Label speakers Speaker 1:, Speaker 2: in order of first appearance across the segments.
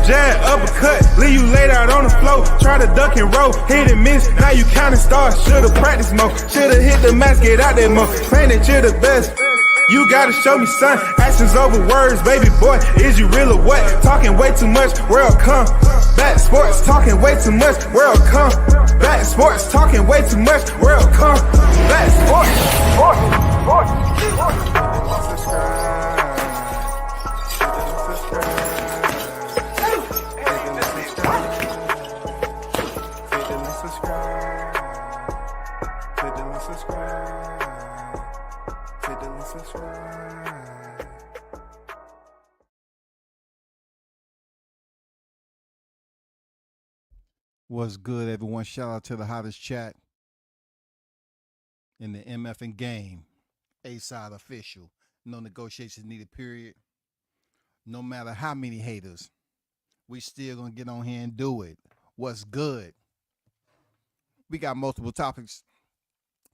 Speaker 1: jab, uppercut, leave you laid out on the floor. Try to duck and roll, hit and miss, now you counting stars. Should've practiced more, should've hit the mask, get out there more. Claim that you're the best. You gotta show me, son. Actions over words, baby boy. Is you real or what? Talking way too much, world come. Back sports, talking way too much, world come. Back sports, talking way too much, world come. Back sports,
Speaker 2: What's good, everyone? Shout out to the hottest chat in the MFing game. A-side official. No negotiations needed, period. No matter how many haters, we still gonna get on here and do it. What's good? We got multiple topics.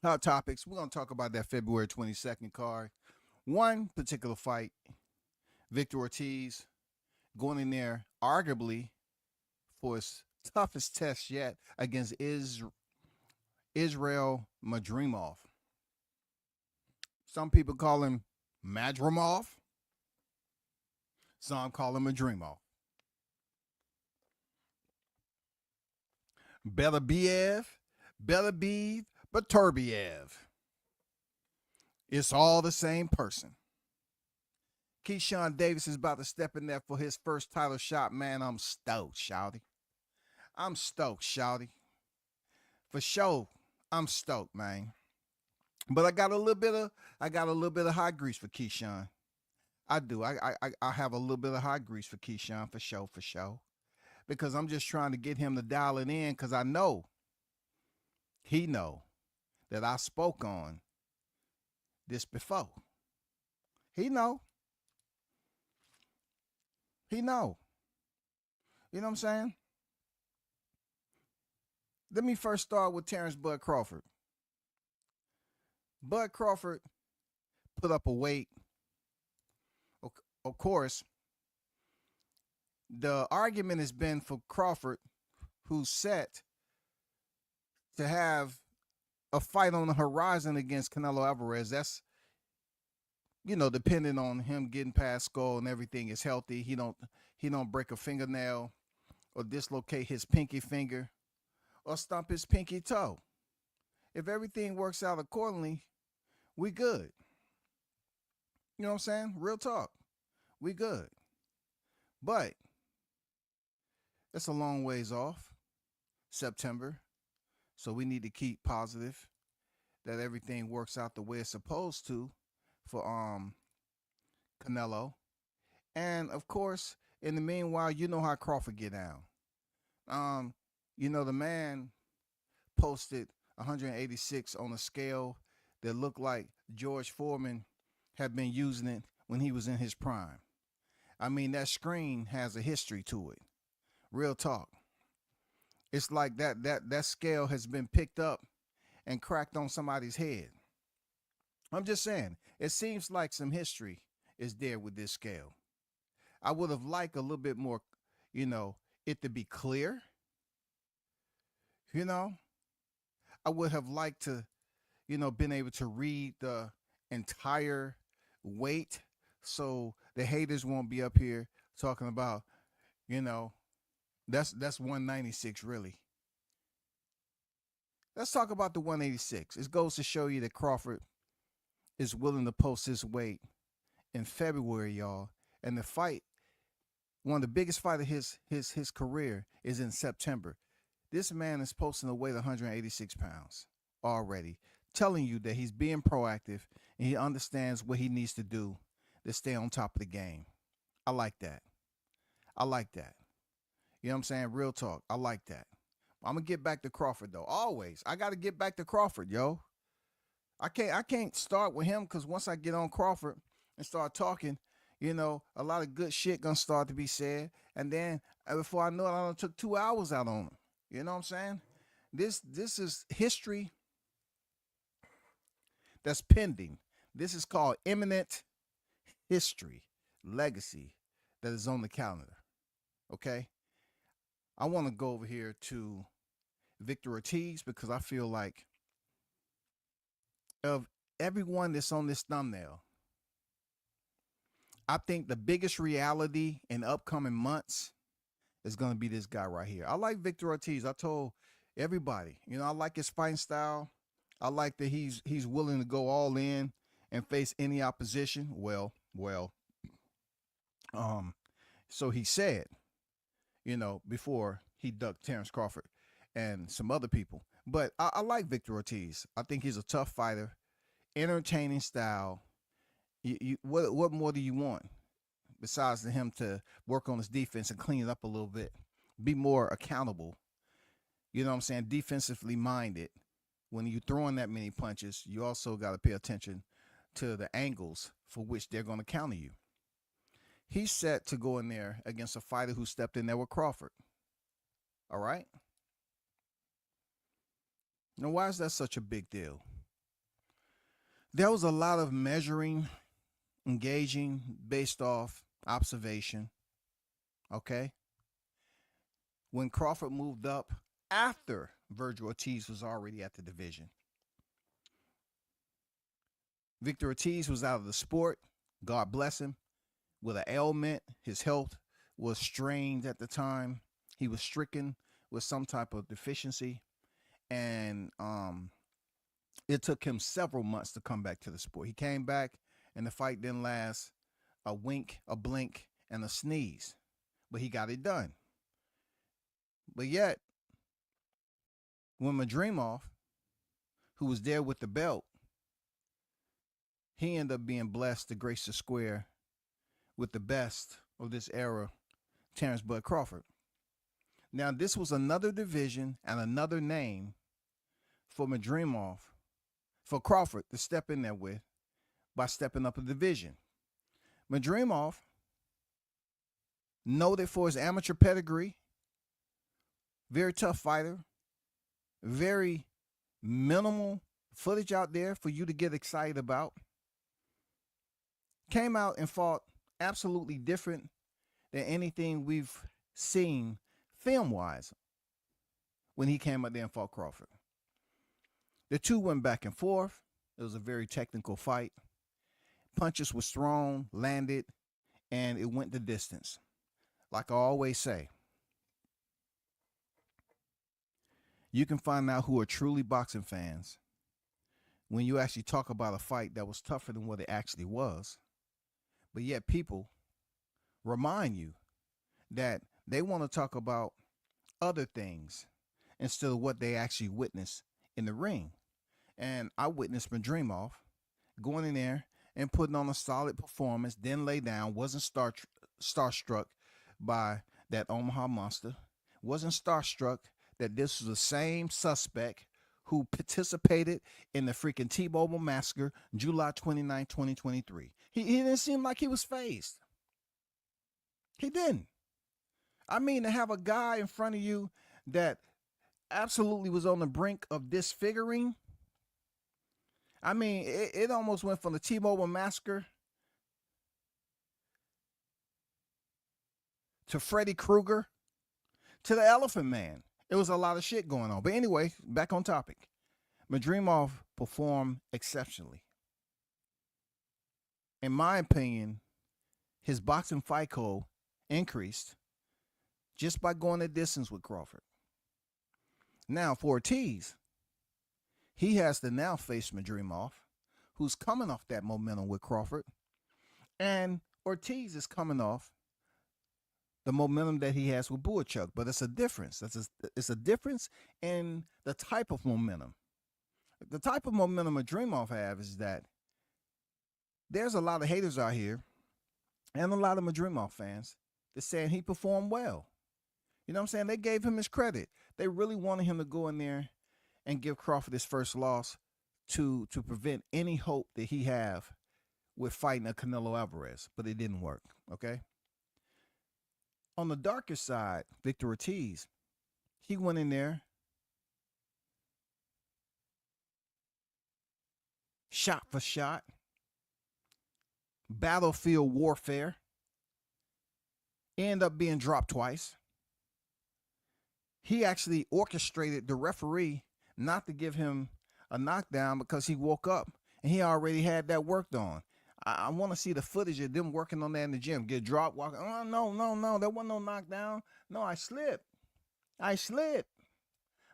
Speaker 2: Hot topics. We're gonna talk about that February 22nd card. One particular fight, Victor Ortiz going in there arguably for his toughest test yet against Israel Madrimov. Some people call him Madrimov. Some call him Madrimov. Beterbiev, Beterbiev. It's all the same person. Keyshawn Davis is about to step in there for his first title shot. Man, I'm stoked, shouty. I'm stoked, shouty. For sure, I'm stoked, man. But I got a little bit of hot grease for Keyshawn. I do. I have a little bit of hot grease for Keyshawn for sure. Because I'm just trying to get him to dial it in because I know he know that I spoke on this before. He know. You know what I'm saying? Let me first start with Terrence Bud Crawford. Bud Crawford put up a weight. Of course, the argument has been for Crawford, who's set to have a fight on the horizon against Canelo Alvarez. That's, depending on him getting past Skull and everything is healthy. He don't break a fingernail or dislocate his pinky finger or stump his pinky toe. If everything works out accordingly, we good. You know what I'm saying? Real talk. We good. But it's a long ways off, September. So we need to keep positive that everything works out the way it's supposed to for Canelo. And of course, in the meanwhile, you know how Crawford get down. The man posted 186 on a scale that looked like George Foreman had been using it when he was in his prime. I mean, that screen has a history to it. Real talk. It's like that scale has been picked up and cracked on somebody's head. I'm just saying, it seems like some history is there with this scale. I would have liked a little bit more, it to be clear. I would have liked to, been able to read the entire weight so the haters won't be up here talking about, that's 196 really. Let's talk about the 186. It goes to show you that Crawford is willing to post his weight in February, y'all. And the fight, one of the biggest fight of his career is in September. This man is posting a weight of 186 pounds already, telling you that he's being proactive and he understands what he needs to do to stay on top of the game. I like that. You know what I'm saying? Real talk. I like that. I'm going to get back to Crawford, though. Always. I got to get back to Crawford, yo. I can't start with him because once I get on Crawford and start talking, a lot of good shit going to start to be said. And then before I know it, I done took 2 hours out on him. You know what I'm saying? This is history that's pending. This is called imminent history, legacy that is on the calendar. okay? I want to go over here to Victor Ortiz because I feel like of everyone that's on this thumbnail, I think the biggest reality in upcoming months is going to be this guy right here. I like Victor Ortiz. I told everybody, I like his fighting style. I like that he's willing to go all in and face any opposition. So he said, before he ducked Terrence Crawford and some other people. But I like Victor Ortiz. I think he's a tough fighter, entertaining style. What more do you want besides to him to work on his defense and clean it up a little bit, be more accountable? You know what I'm saying? Defensively minded. When you're throwing that many punches, you also got to pay attention to the angles for which they're going to counter you. He's set to go in there against a fighter who stepped in there with Crawford. All right? Now, why is that such a big deal? There was a lot of measuring, engaging based off observation. Okay? When Crawford moved up after Virgil Ortiz was already at the division. Victor Ortiz was out of the sport. God bless him. With an ailment, his health was strained at the time. He was stricken with some type of deficiency. And it took him several months to come back to the sport. He came back, and the fight didn't last a wink, a blink, and a sneeze. But he got it done. But yet, when Madrimov, who was there with the belt, he ended up being blessed to grace the square with the best of this era, Terrence Bud Crawford. Now, this was another division and another name for Madrimov, for Crawford to step in there with by stepping up a division. Madrimov, noted for his amateur pedigree, very tough fighter, very minimal footage out there for you to get excited about. Came out and fought absolutely different than anything we've seen film-wise when he came out there and fought Crawford. The two went back and forth. It was a very technical fight. Punches were thrown, landed, and it went the distance. Like I always say, you can find out who are truly boxing fans when you actually talk about a fight that was tougher than what it actually was. But yet people remind you that they want to talk about other things instead of what they actually witnessed in the ring. And I witnessed Madrimov going in there and putting on a solid performance, then lay down, wasn't starstruck by that Omaha monster, wasn't starstruck that this was the same suspect who participated in the freaking T-Mobile massacre July 29, 2023. He didn't seem like he was fazed. He didn't. I mean, to have a guy in front of you that absolutely was on the brink of disfiguring. I mean, it almost went from the T-Mobile massacre to Freddy Krueger to the Elephant Man. It was a lot of shit going on. But anyway, back on topic. Madrimov performed exceptionally. In my opinion, his boxing FICO increased just by going the distance with Crawford. Now, for Ortiz, he has to now face Madrimov, who's coming off that momentum with Crawford. And Ortiz is coming off the momentum that he has with Berinchyk, but it's a difference. It's a difference in the type of momentum. The type of momentum Madrimov has is that there's a lot of haters out here and a lot of Madrimov fans that's saying he performed well. You know what I'm saying? They gave him his credit. They really wanted him to go in there and give Crawford his first loss to prevent any hope that he have with fighting a Canelo Alvarez, but it didn't work, okay? On the darker side, Victor Ortiz, he went in there, shot for shot, battlefield warfare, End up being dropped twice. He actually orchestrated the referee not to give him a knockdown because he woke up and he already had that worked on. I want to see the footage of them working on that in the gym. Get dropped, walking. Oh, no. There wasn't no knockdown. No, I slipped.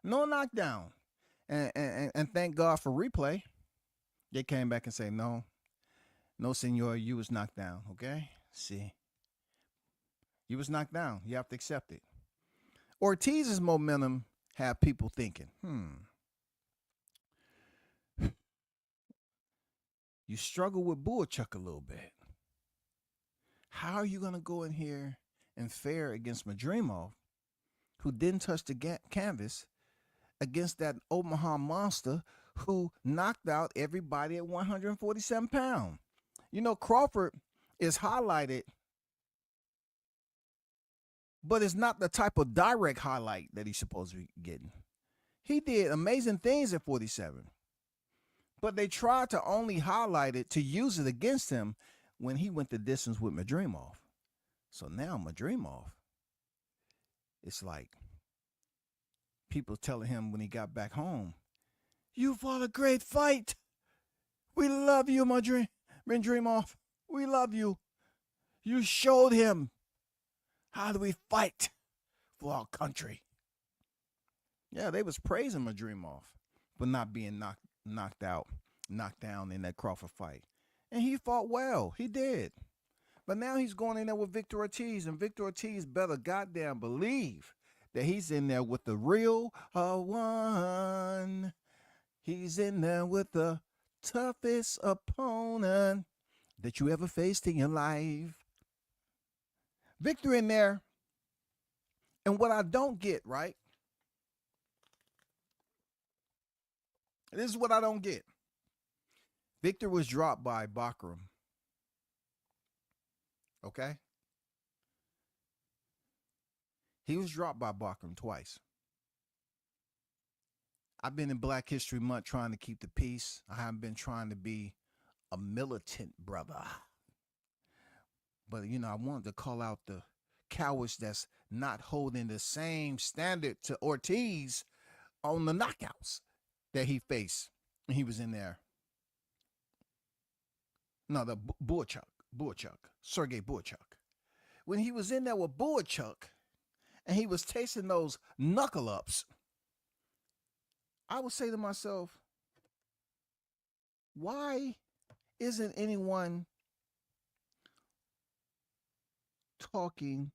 Speaker 2: No knockdown. And thank God for replay. They came back and say, no, senor, you was knocked down, okay? See. You was knocked down. You have to accept it. Ortiz's momentum had people thinking, you struggle with Berinchyk a little bit. How are you going to go in here and fare against Madrimov, who didn't touch the canvas, against that Omaha monster who knocked out everybody at 147 pounds? You know, Crawford is highlighted, but it's not the type of direct highlight that he's supposed to be getting. He did amazing things at 47, but they tried to only highlight it to use it against him when he went the distance with Madrimov. So now Madrimov, it's like people telling him when he got back home, you fought a great fight. We love you, Madrimov. We love you. You showed him how do we fight for our country. Yeah, they was praising Madrimov for not being knocked down in that Crawford fight. And he fought well. He did. But now he's going in there with Victor Ortiz, and Victor Ortiz better goddamn believe that he's in there with the real one. He's in there with the toughest opponent that you ever faced in your life. Victor in there. And what I don't get, right? This is what I don't get. Victor was dropped by Bakram. Okay? He was dropped by Bakram twice. I've been in Black History Month trying to keep the peace. I haven't been trying to be a militant brother. But, you know, I wanted to call out the cowards that's not holding the same standard to Ortiz on the knockouts that he faced when he was in there. No, the Berinchyk, Sergey Berinchyk. When he was in there with Berinchyk and he was tasting those knuckle ups, I would say to myself, why isn't anyone talking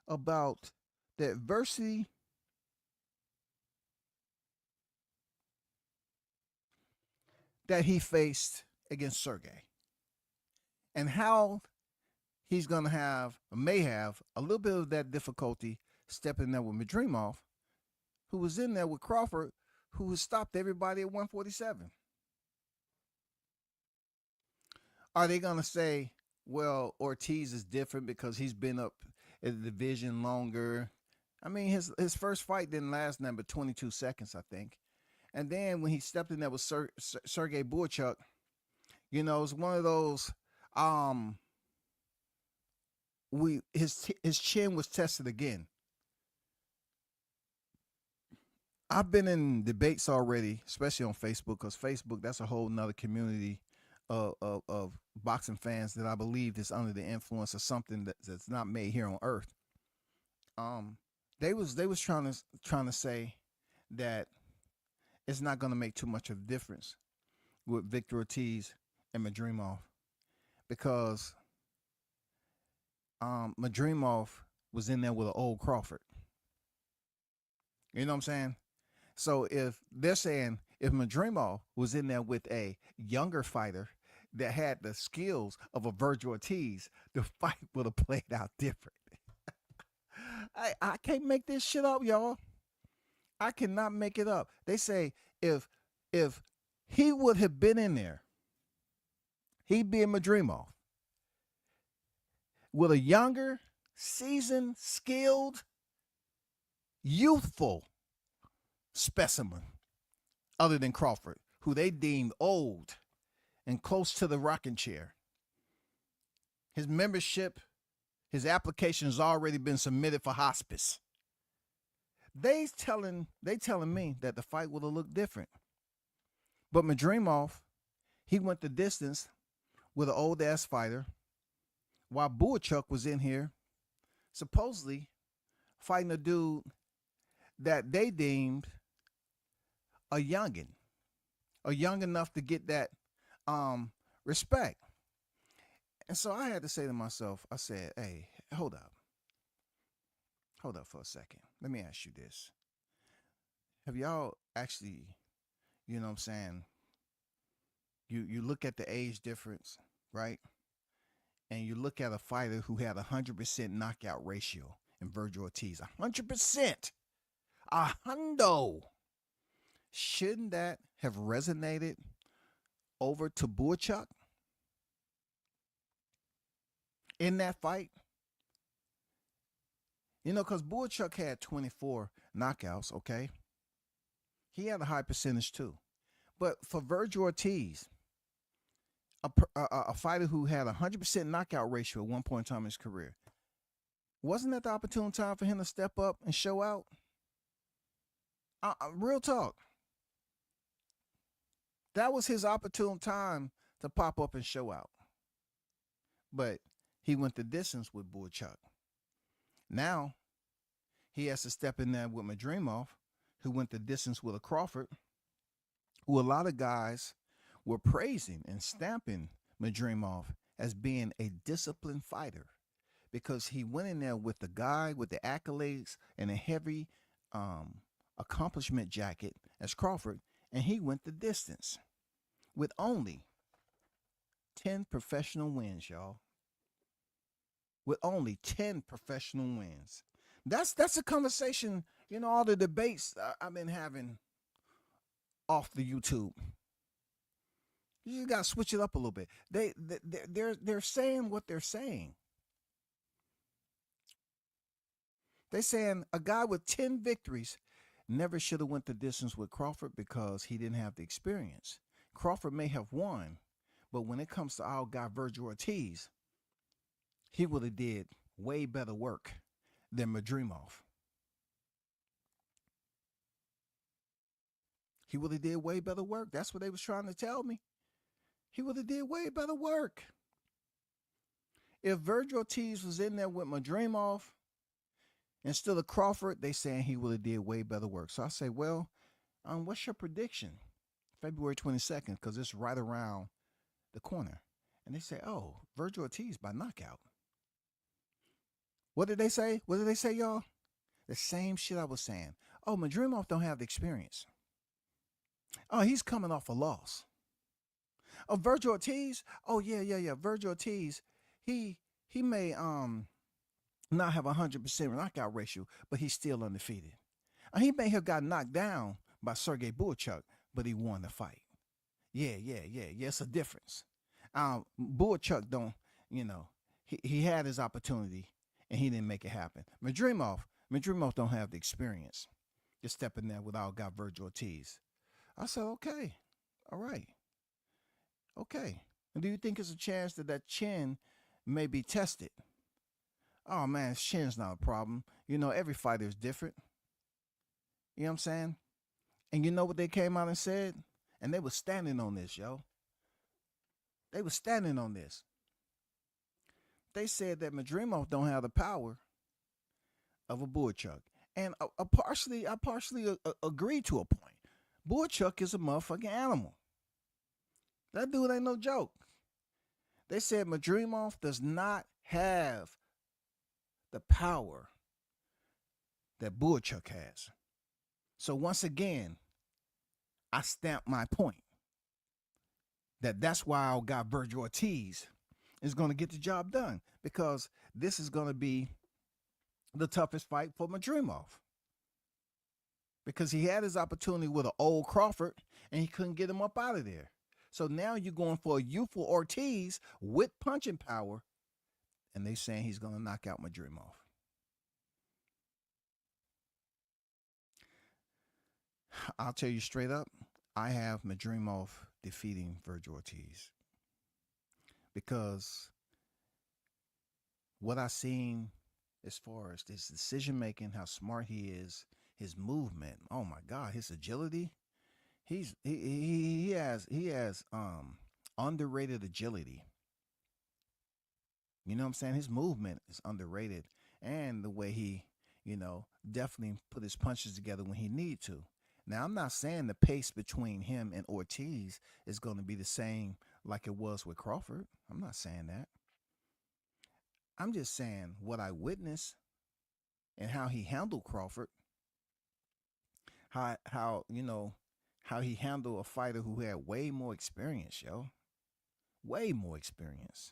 Speaker 2: about the adversity that he faced against Sergey and how he's going to have, or may have, a little bit of that difficulty stepping there with Madrimov, who was in there with Crawford, who has stopped everybody at 147. Are they going to say, well, Ortiz is different because he's been up in the division longer? I mean, his first fight didn't last nothing but 22 seconds, I think. And then when he stepped in there with Sergey Berinchyk, you know, it's one of those, his chin was tested again. I've been in debates already, especially on Facebook, because Facebook, that's a whole nother community of boxing fans that I believe is under the influence of something that's not made here on earth. They was trying to say that it's not going to make too much of a difference with Victor Ortiz and Madrimov because Madrimov was in there with an old Crawford. You know what I'm saying? So if they're saying if Madrimov was in there with a younger fighter that had the skills of a Virgil Ortiz, the fight would have played out different. I can't make this shit up, y'all. I cannot make it up. They say if he would have been in there, he'd be in Madrimov with a younger, seasoned, skilled, youthful specimen other than Crawford, who they deemed old and close to the rocking chair. His membership His application has already been submitted for hospice. They telling me that the fight would have looked different. But Madrimov, he went the distance with an old ass fighter, while Berinchyk was in here supposedly fighting a dude that they deemed a youngin, young enough to get that respect. And so I had to say to myself, I said, hey, hold up for a second. Let me ask you this. Have y'all actually, you know what I'm saying, you look at the age difference, right? And you look at a fighter who had 100% knockout ratio in Virgil Ortiz, 100%, a hundo. Shouldn't that have resonated over to Berinchyk in that fight? You know, because Berinchyk had 24 knockouts, okay? He had a high percentage too. But for Virgil Ortiz, a fighter who had a 100% knockout ratio at one point in time in his career, wasn't that the opportune time for him to step up and show out? Real talk. That was his opportune time to pop up and show out. But he went the distance with Berinchyk. Now, he has to step in there with Madrimov, who went the distance with a Crawford, who a lot of guys were praising and stamping Madrimov as being a disciplined fighter because he went in there with the guy with the accolades and a heavy accomplishment jacket as Crawford, and he went the distance with only 10 professional wins, y'all. With only 10 professional wins. That's a conversation, you know, all the debates I've been having off the YouTube. You got to switch it up a little bit. They're saying what they're saying. They're saying a guy with 10 victories never should have went the distance with Crawford because he didn't have the experience. Crawford may have won, but when it comes to our guy Virgil Ortiz, he would have did way better work than Madrimov. He would have did way better work. That's what they was trying to tell me. He would have did way better work. If Virgil Ortiz was in there with Madrimov instead of Crawford, they saying he would have did way better work. So I say, well, what's your prediction? February 22nd, because it's right around the corner. And they say, oh, Virgil Ortiz by knockout. What did they say? What did they say, y'all? The same shit I was saying. Oh, Madrimov don't have the experience. Oh, he's coming off a loss. Oh, Virgil Ortiz? Oh, yeah. Virgil Ortiz, he may not have 100% knockout ratio, but he's still undefeated. He may have got knocked down by Sergey Berinchyk, but he won the fight. Yeah, it's a difference. Berinchyk don't, you know, he had his opportunity and he didn't make it happen. Madrimov don't have the experience. Just stepping there with our guy Virgil Ortiz. I said, okay, all right. Okay. And do you think there's a chance that chin may be tested? Oh, man, his chin's not a problem. You know, every fighter is different. You know what I'm saying? And you know what they came out and said? And they were standing on this, yo. They were standing on this. They said that Madrimov don't have the power of a Berinchyk. And I partially agree to a point. Berinchyk is a motherfucking animal. That dude ain't no joke. They said Madrimov does not have the power that Berinchyk has. So once again, I stamp my point. That's why our guy Virgil Ortiz is going to get the job done, because this is going to be the toughest fight for Madrimov. Because he had his opportunity with an old Crawford and he couldn't get him up out of there. So now you're going for a youthful Ortiz with punching power, and they saying he's going to knock out Madrimov. I'll tell you straight up, I have Madrimov defeating Virgil Ortiz, because what I seen as far as this decision making, how smart he is, his movement. Oh my God, his agility. He has underrated agility. You know what I'm saying? His movement is underrated, and the way he, definitely put his punches together when he need to. Now, I'm not saying the pace between him and Ortiz is going to be the same like it was with Crawford. I'm not saying that. I'm just saying what I witnessed and how he handled Crawford, how he handled a fighter who had way more experience, yo. Way more experience.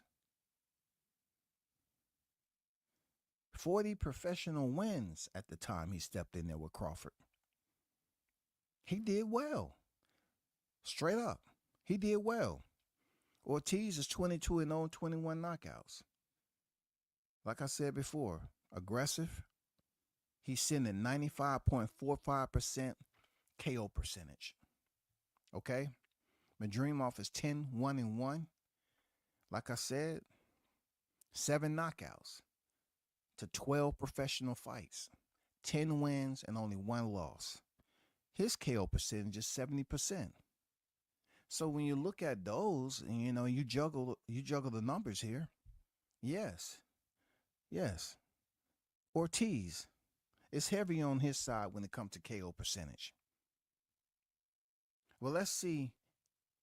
Speaker 2: 40 professional wins at the time he stepped in there with Crawford. He did well. Straight up. He did well. Ortiz is 22-0, 21 knockouts. Like I said before, aggressive. He's sitting at 95.45% KO percentage. Okay? Madrimov is 10-1-1. Like I said, 7 knockouts to 12 professional fights, 10 wins and only 1 loss. His KO percentage is 70%. So when you look at those and you juggle the numbers here, yes. Ortiz is heavy on his side when it comes to KO percentage. Well, let's see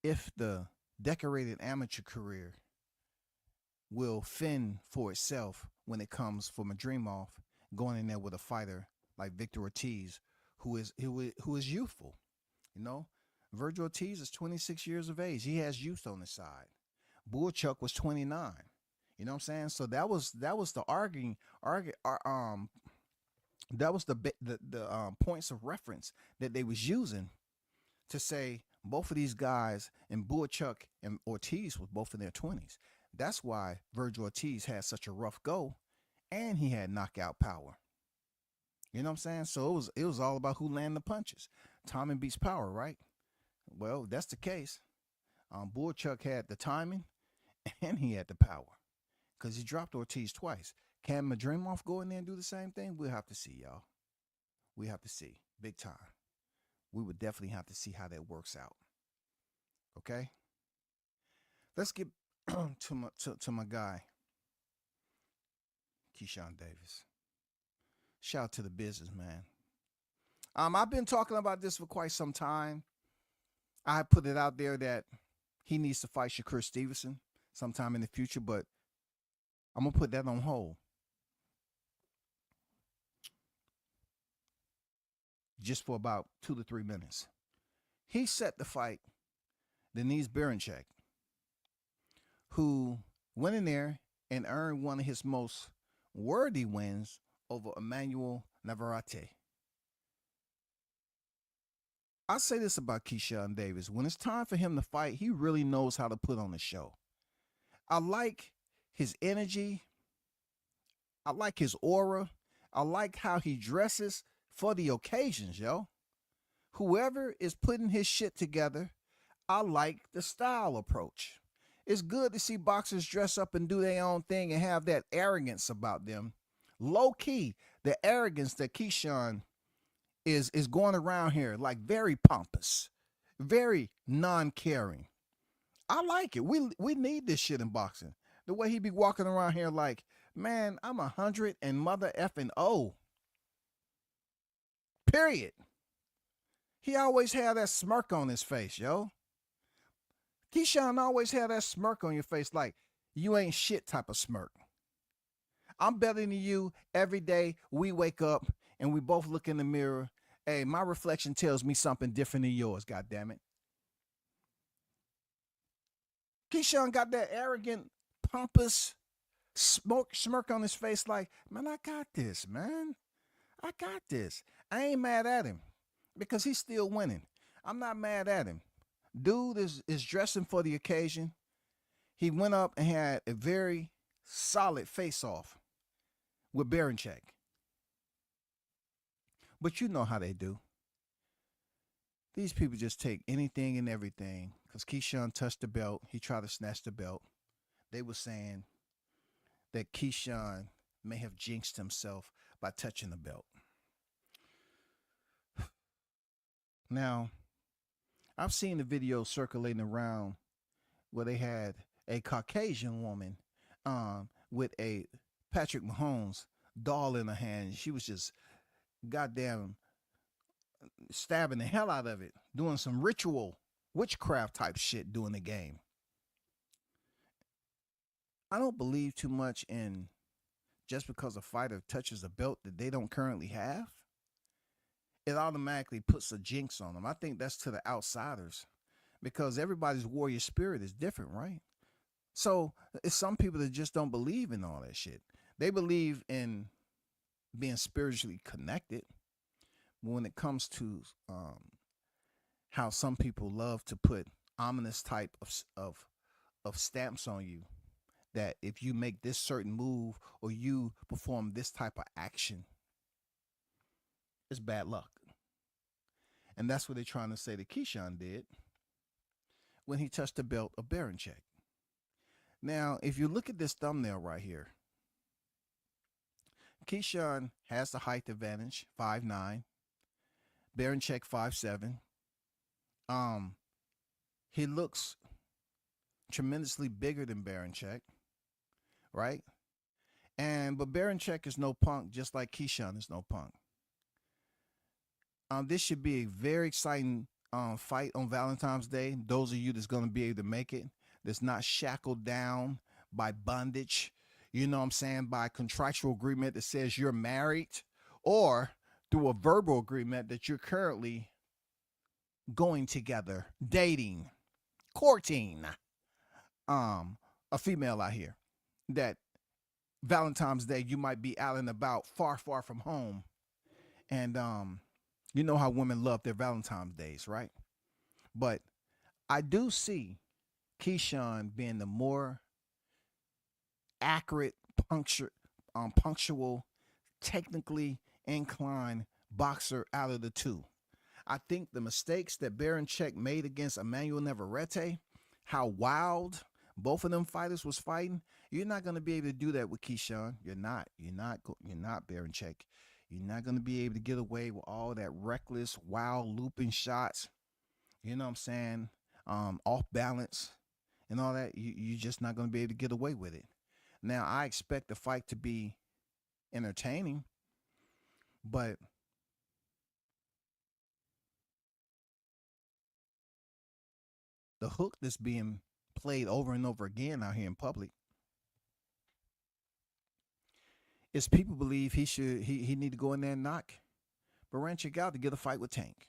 Speaker 2: if the decorated amateur career will fend for itself when it comes for Madrimov going in there with a fighter like Victor Ortiz, who is youthful. Virgil Ortiz is 26 years of age. He has youth on his side. Berinchyk was 29. You know what I'm saying? So that was the points of reference that they was using to say both of these guys, and Berinchyk and Ortiz was both in their 20s. That's why Virgil Ortiz had such a rough go, and he had knockout power. You know what I'm saying? So it was all about who landed the punches. Timing beats power, right? Well, that's the case. Berinchyk had the timing, and he had the power, because he dropped Ortiz twice. Can Madrimov go in there and do the same thing? We'll have to see, y'all. We have to see, big time. We would definitely have to see how that works out. Okay. Let's get to my guy, Keyshawn Davis. Shout out to the business, man. I've been talking about this for quite some time. I put it out there that he needs to fight Shakur Stevenson sometime in the future, but I'm going to put that on hold. Just for about 2 to 3 minutes. He set to fight Keyshawn-Berinchyk, who went in there and earned one of his most worthy wins over Emmanuel Navarrete. I say this about Keyshawn Davis. When it's time for him to fight, he really knows how to put on a show. I like his energy. I like his aura. I like how he dresses for the occasions, yo. Whoever is putting his shit together, I like the style approach. It's good to see boxers dress up and do their own thing and have that arrogance about them. Low key, the arrogance that Keyshawn is going around here, like very pompous, very non-caring. I like it. We need this shit in boxing. The way he be walking around here like, man, I'm 100 and mother effing O. Period. He always had that smirk on his face, yo. Keyshawn always had that smirk on your face, like you ain't shit type of smirk. I'm better than you every day. We wake up and we both look in the mirror. Hey, my reflection tells me something different than yours, goddammit. Keyshawn got that arrogant, pompous smirk on his face like, man, I got this, man. I got this. I ain't mad at him because he's still winning. I'm not mad at him. Dude is dressing for the occasion. He went up and had a very solid face-off with Berinchyk. But you know how they do. These people just take anything and everything. Because Keyshawn touched the belt. He tried to snatch the belt. They were saying that Keyshawn may have jinxed himself by touching the belt. Now, I've seen the video circulating around where they had a Caucasian woman with a Patrick Mahomes doll in her hand. She was just goddamn stabbing the hell out of it, doing some ritual witchcraft type shit during the game. I don't believe too much in just because a fighter touches a belt that they don't currently have, it automatically puts a jinx on them. I think that's to the outsiders because everybody's warrior spirit is different, right? So it's some people that just don't believe in all that shit. They believe in being spiritually connected. But when it comes to how some people love to put ominous type of stamps on you, that if you make this certain move or you perform this type of action, it's bad luck. And that's what they're trying to say that Keyshawn did when he touched the belt of Berinchyk. Now, if you look at this thumbnail right here, Keyshawn has the height advantage, 5'9", Berinchyk 5'7". He looks tremendously bigger than Berinchyk, right? But Berinchyk is no punk, just like Keyshawn is no punk. This should be a very exciting fight on Valentine's Day. Those of you that's going to be able to make it, that's not shackled down by bondage, you know what I'm saying, by contractual agreement that says you're married, or through a verbal agreement that you're currently going together, dating, courting a female out here, that Valentine's Day you might be out and about, far from home, and you know how women love their Valentine's days, right? But I do see Keyshawn being the more accurate, punctual, technically inclined boxer out of the two. I think the mistakes that Berinchyk made against Emmanuel Navarrete, how wild both of them fighters was fighting, you're not going to be able to do that with Keyshawn. You're not Berinchyk. You're not going to be able to get away with all that reckless, wild looping shots. You know what I'm saying? Off balance and all that. You're just not going to be able to get away with it. Now, I expect the fight to be entertaining, but the hook that's being played over and over again out here in public is people believe he need to go in there and knock Berinchyk out to get a fight with Tank.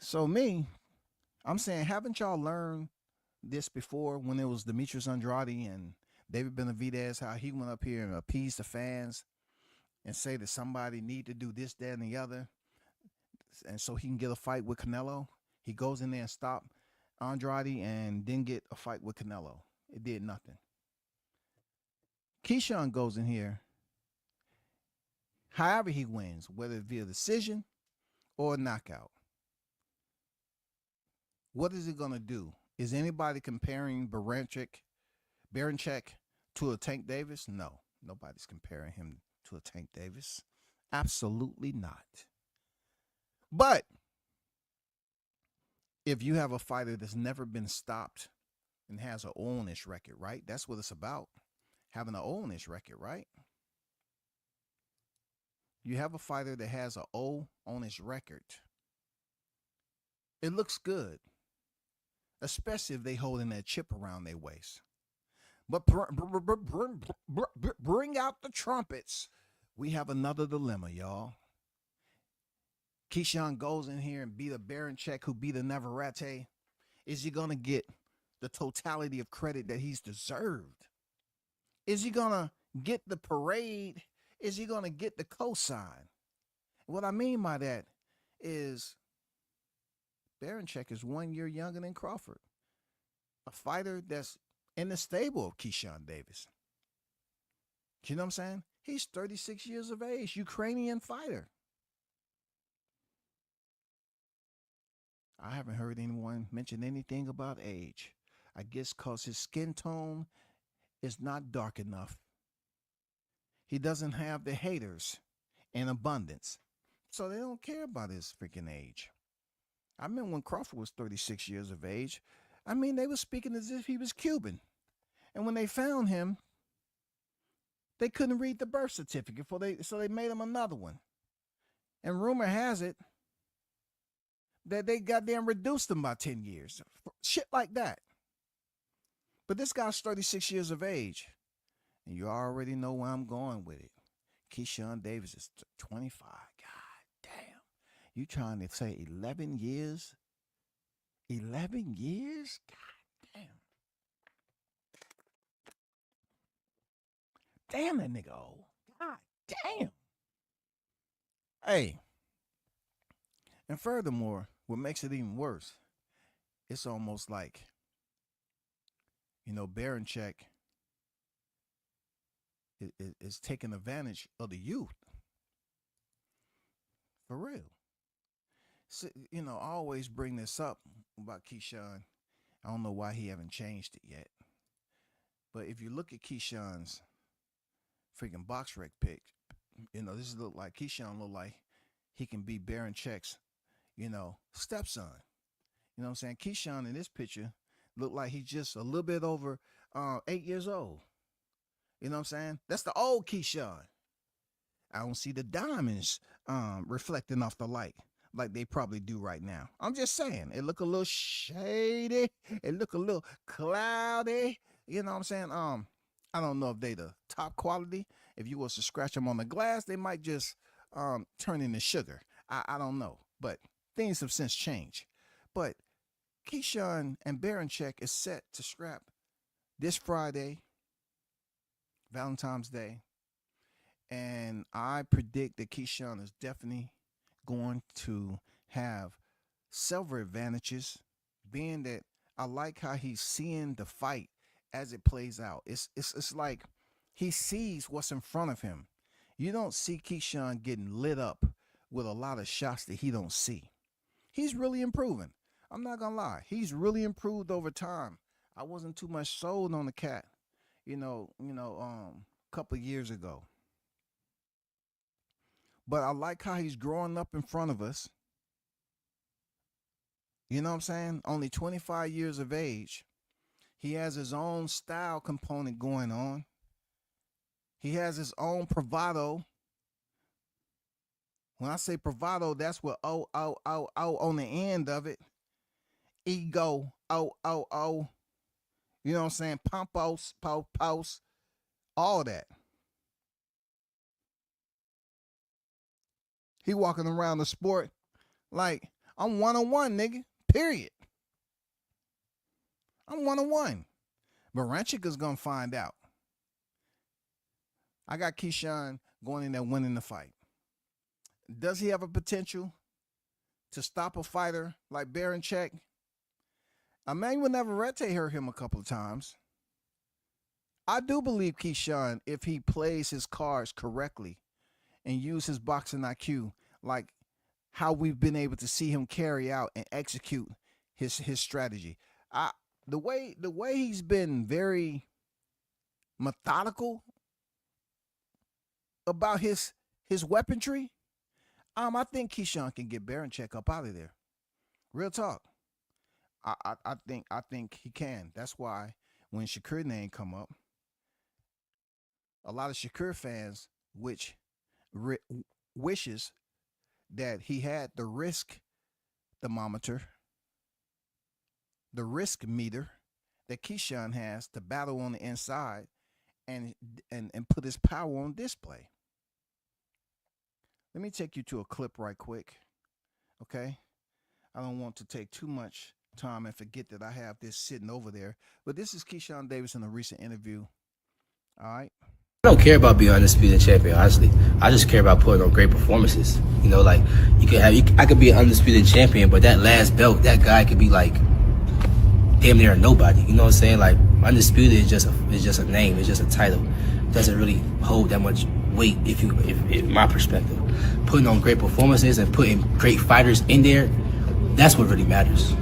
Speaker 2: So I'm saying, haven't y'all learned this before when it was Demetrius Andrade and David Benavidez, how he went up here and appeased the fans and say that somebody need to do this, that, and the other, and so he can get a fight with Canelo? He goes in there and stop Andrade and then get a fight with Canelo. It did nothing. Keyshawn goes in here, however he wins, whether via decision or knockout. What is it going to do? Is anybody comparing Berinchyk to a Tank Davis? No, nobody's comparing him to a Tank Davis. Absolutely not. But if you have a fighter that's never been stopped and has an ownish record, right? That's what it's about. Having an ownish record, right? You have a fighter that has an ownish record. It looks good, especially if they holding that chip around their waist. But bring out the trumpets. We have another dilemma, y'all. Keyshawn goes in here and beat a Berinchyk who beat a Navarrete. Is he going to get the totality of credit that he's deserved? Is he going to get the parade? Is he going to get the cosign? What I mean by that is Berinchyk is 1 year younger than Crawford, a fighter that's in the stable of Keyshawn Davis. You know what I'm saying? He's 36 years of age, Ukrainian fighter. I haven't heard anyone mention anything about age. I guess because his skin tone is not dark enough. He doesn't have the haters in abundance. So they don't care about his freaking age. I remember when Crawford was 36 years of age. I mean, they were speaking as if he was Cuban. And when they found him, they couldn't read the birth certificate, so they made him another one. And rumor has it that they goddamn reduced him by 10 years. Shit like that. But this guy's 36 years of age. And you already know where I'm going with it. Keyshawn Davis is 25. God damn. You trying to say 11 years? 11 years? God damn. Damn, that nigga old. God damn. Hey. And furthermore, what makes it even worse, it's almost like, Berinchyk is taking advantage of the youth. For real. So, I always bring this up about Keyshawn. I don't know why he haven't changed it yet. But if you look at Keyshawn's freaking box rec pick, this look like Keyshawn look like he can be Berincyk's, stepson. You know what I'm saying? Keyshawn in this picture looked like he's just a little bit over 8 years old. You know what I'm saying? That's the old Keyshawn. I don't see the diamonds reflecting off the light like they probably do right now. I'm just saying, it look a little shady. It look a little cloudy. You know what I'm saying? I don't know if they the top quality. If you was to scratch them on the glass, they might just turn into sugar. I don't know. But things have since changed. But Keyshawn and Berinchyk is set to scrap this Friday, Valentine's Day. And I predict that Keyshawn is definitely going to have several advantages, being that I like how he's seeing the fight as it plays out. It's like he sees what's in front of him. You don't see Keyshawn getting lit up with a lot of shots that he don't see. He's really improving. I'm not gonna lie. He's really improved over time. I wasn't too much sold on the cat, a couple of years ago. But I like how he's growing up in front of us. You know what I'm saying? Only 25 years of age. He has his own style component going on. He has his own bravado. When I say bravado, that's what on the end of it. Ego, you know what I'm saying? Pompous, all that. He walking around the sport like, I'm 1-on-1, nigga, period. I'm 1-on-1. Berinchyk is going to find out. I got Keyshawn going in there winning the fight. Does he have a potential to stop a fighter like Berinchyk? Emmanuel Navarrete hurt him a couple of times. I do believe Keyshawn, if he plays his cards correctly and use his boxing IQ, like how we've been able to see him carry out and execute his strategy. The way he's been very methodical about his weaponry, I think Keyshawn can get Berinchyk up out of there. Real talk. I think he can. That's why when Shakur name come up, a lot of Shakur fans, which wishes that he had the risk thermometer, the risk meter that Keyshawn has to battle on the inside and put his power on display. Let me take you to a clip right quick, okay? I don't want to take too much time and forget that I have this sitting over there. But this is Keyshawn Davis in a recent interview. All right.
Speaker 3: I don't care about being undisputed champion, honestly. I just care about putting on great performances. Like I could be an undisputed champion, but that last belt, that guy could be like damn near nobody. You know what I'm saying? Like undisputed is just a name, it's just a title. It doesn't really hold that much weight if in my perspective. Putting on great performances and putting great fighters in there, that's what really matters.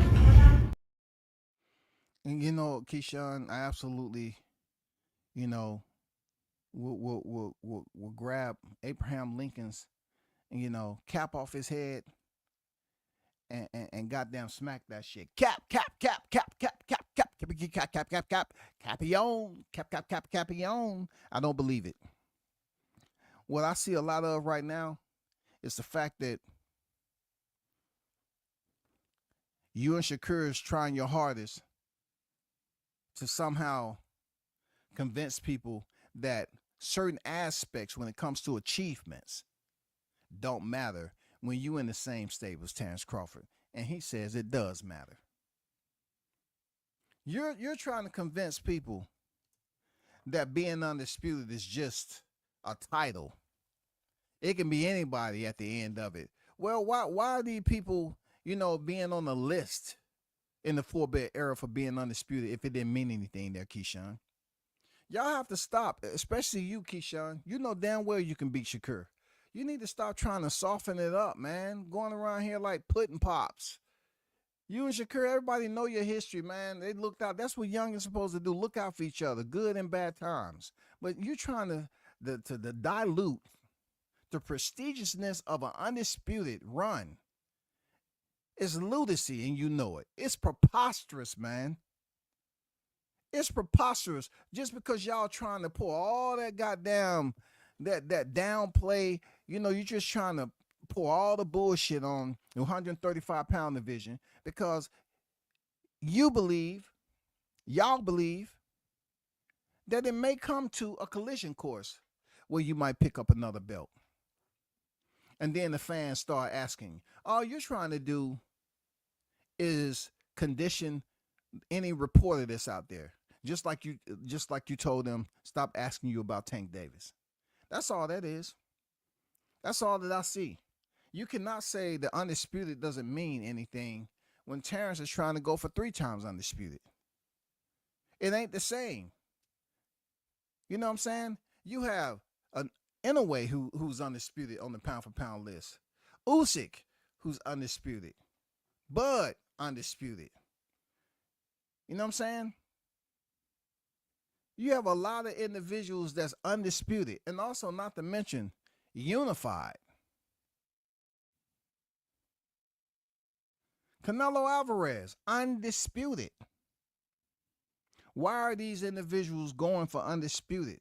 Speaker 2: And Keyshawn, I absolutely, you know, will grab Abraham Lincoln's, cap off his head and goddamn smack that shit. Cap, cap, cap, cap, cap, cap, cap, cap, cap, cap, cap, cap, capion, cap, cap, cap, capion. I don't believe it. What I see a lot of right now is the fact that you and Shakur is trying your hardest to somehow convince people that certain aspects when it comes to achievements don't matter when you in the same stable as Terrence Crawford. And he says it does matter. You're trying to convince people that being undisputed is just a title. It can be anybody at the end of it. Well, why are these people, being on the list in the 4-bit era for being undisputed if it didn't mean anything there, Keyshawn? Y'all have to stop, especially you, Keyshawn. You know damn well you can beat Shakur. You need to stop trying to soften it up, man. Going around here like pudding pops. You and Shakur, everybody know your history, man. They looked out. That's what young is supposed to do. Look out for each other, good and bad times. But you're trying to dilute the prestigiousness of an undisputed run. It's lunacy, and you know it. It's preposterous, man. It's preposterous just because y'all trying to pour all that goddamn, that downplay, you're just trying to pour all the bullshit on the 135-pound division because y'all believe that it may come to a collision course where you might pick up another belt. And then the fans start asking, all you're trying to do is condition any reporter that's out there. Just like you told them, stop asking you about Tank Davis. That's all that is. That's all that I see. You cannot say the undisputed doesn't mean anything when Terrence is trying to go for 3 times undisputed. It ain't the same. You know what I'm saying? You have an Inoue who's undisputed on the pound-for-pound list. Usyk, who's undisputed. Bud, undisputed. You know what I'm saying? You have a lot of individuals that's undisputed, and also not to mention unified. Canelo Alvarez, undisputed. Why are these individuals going for undisputed?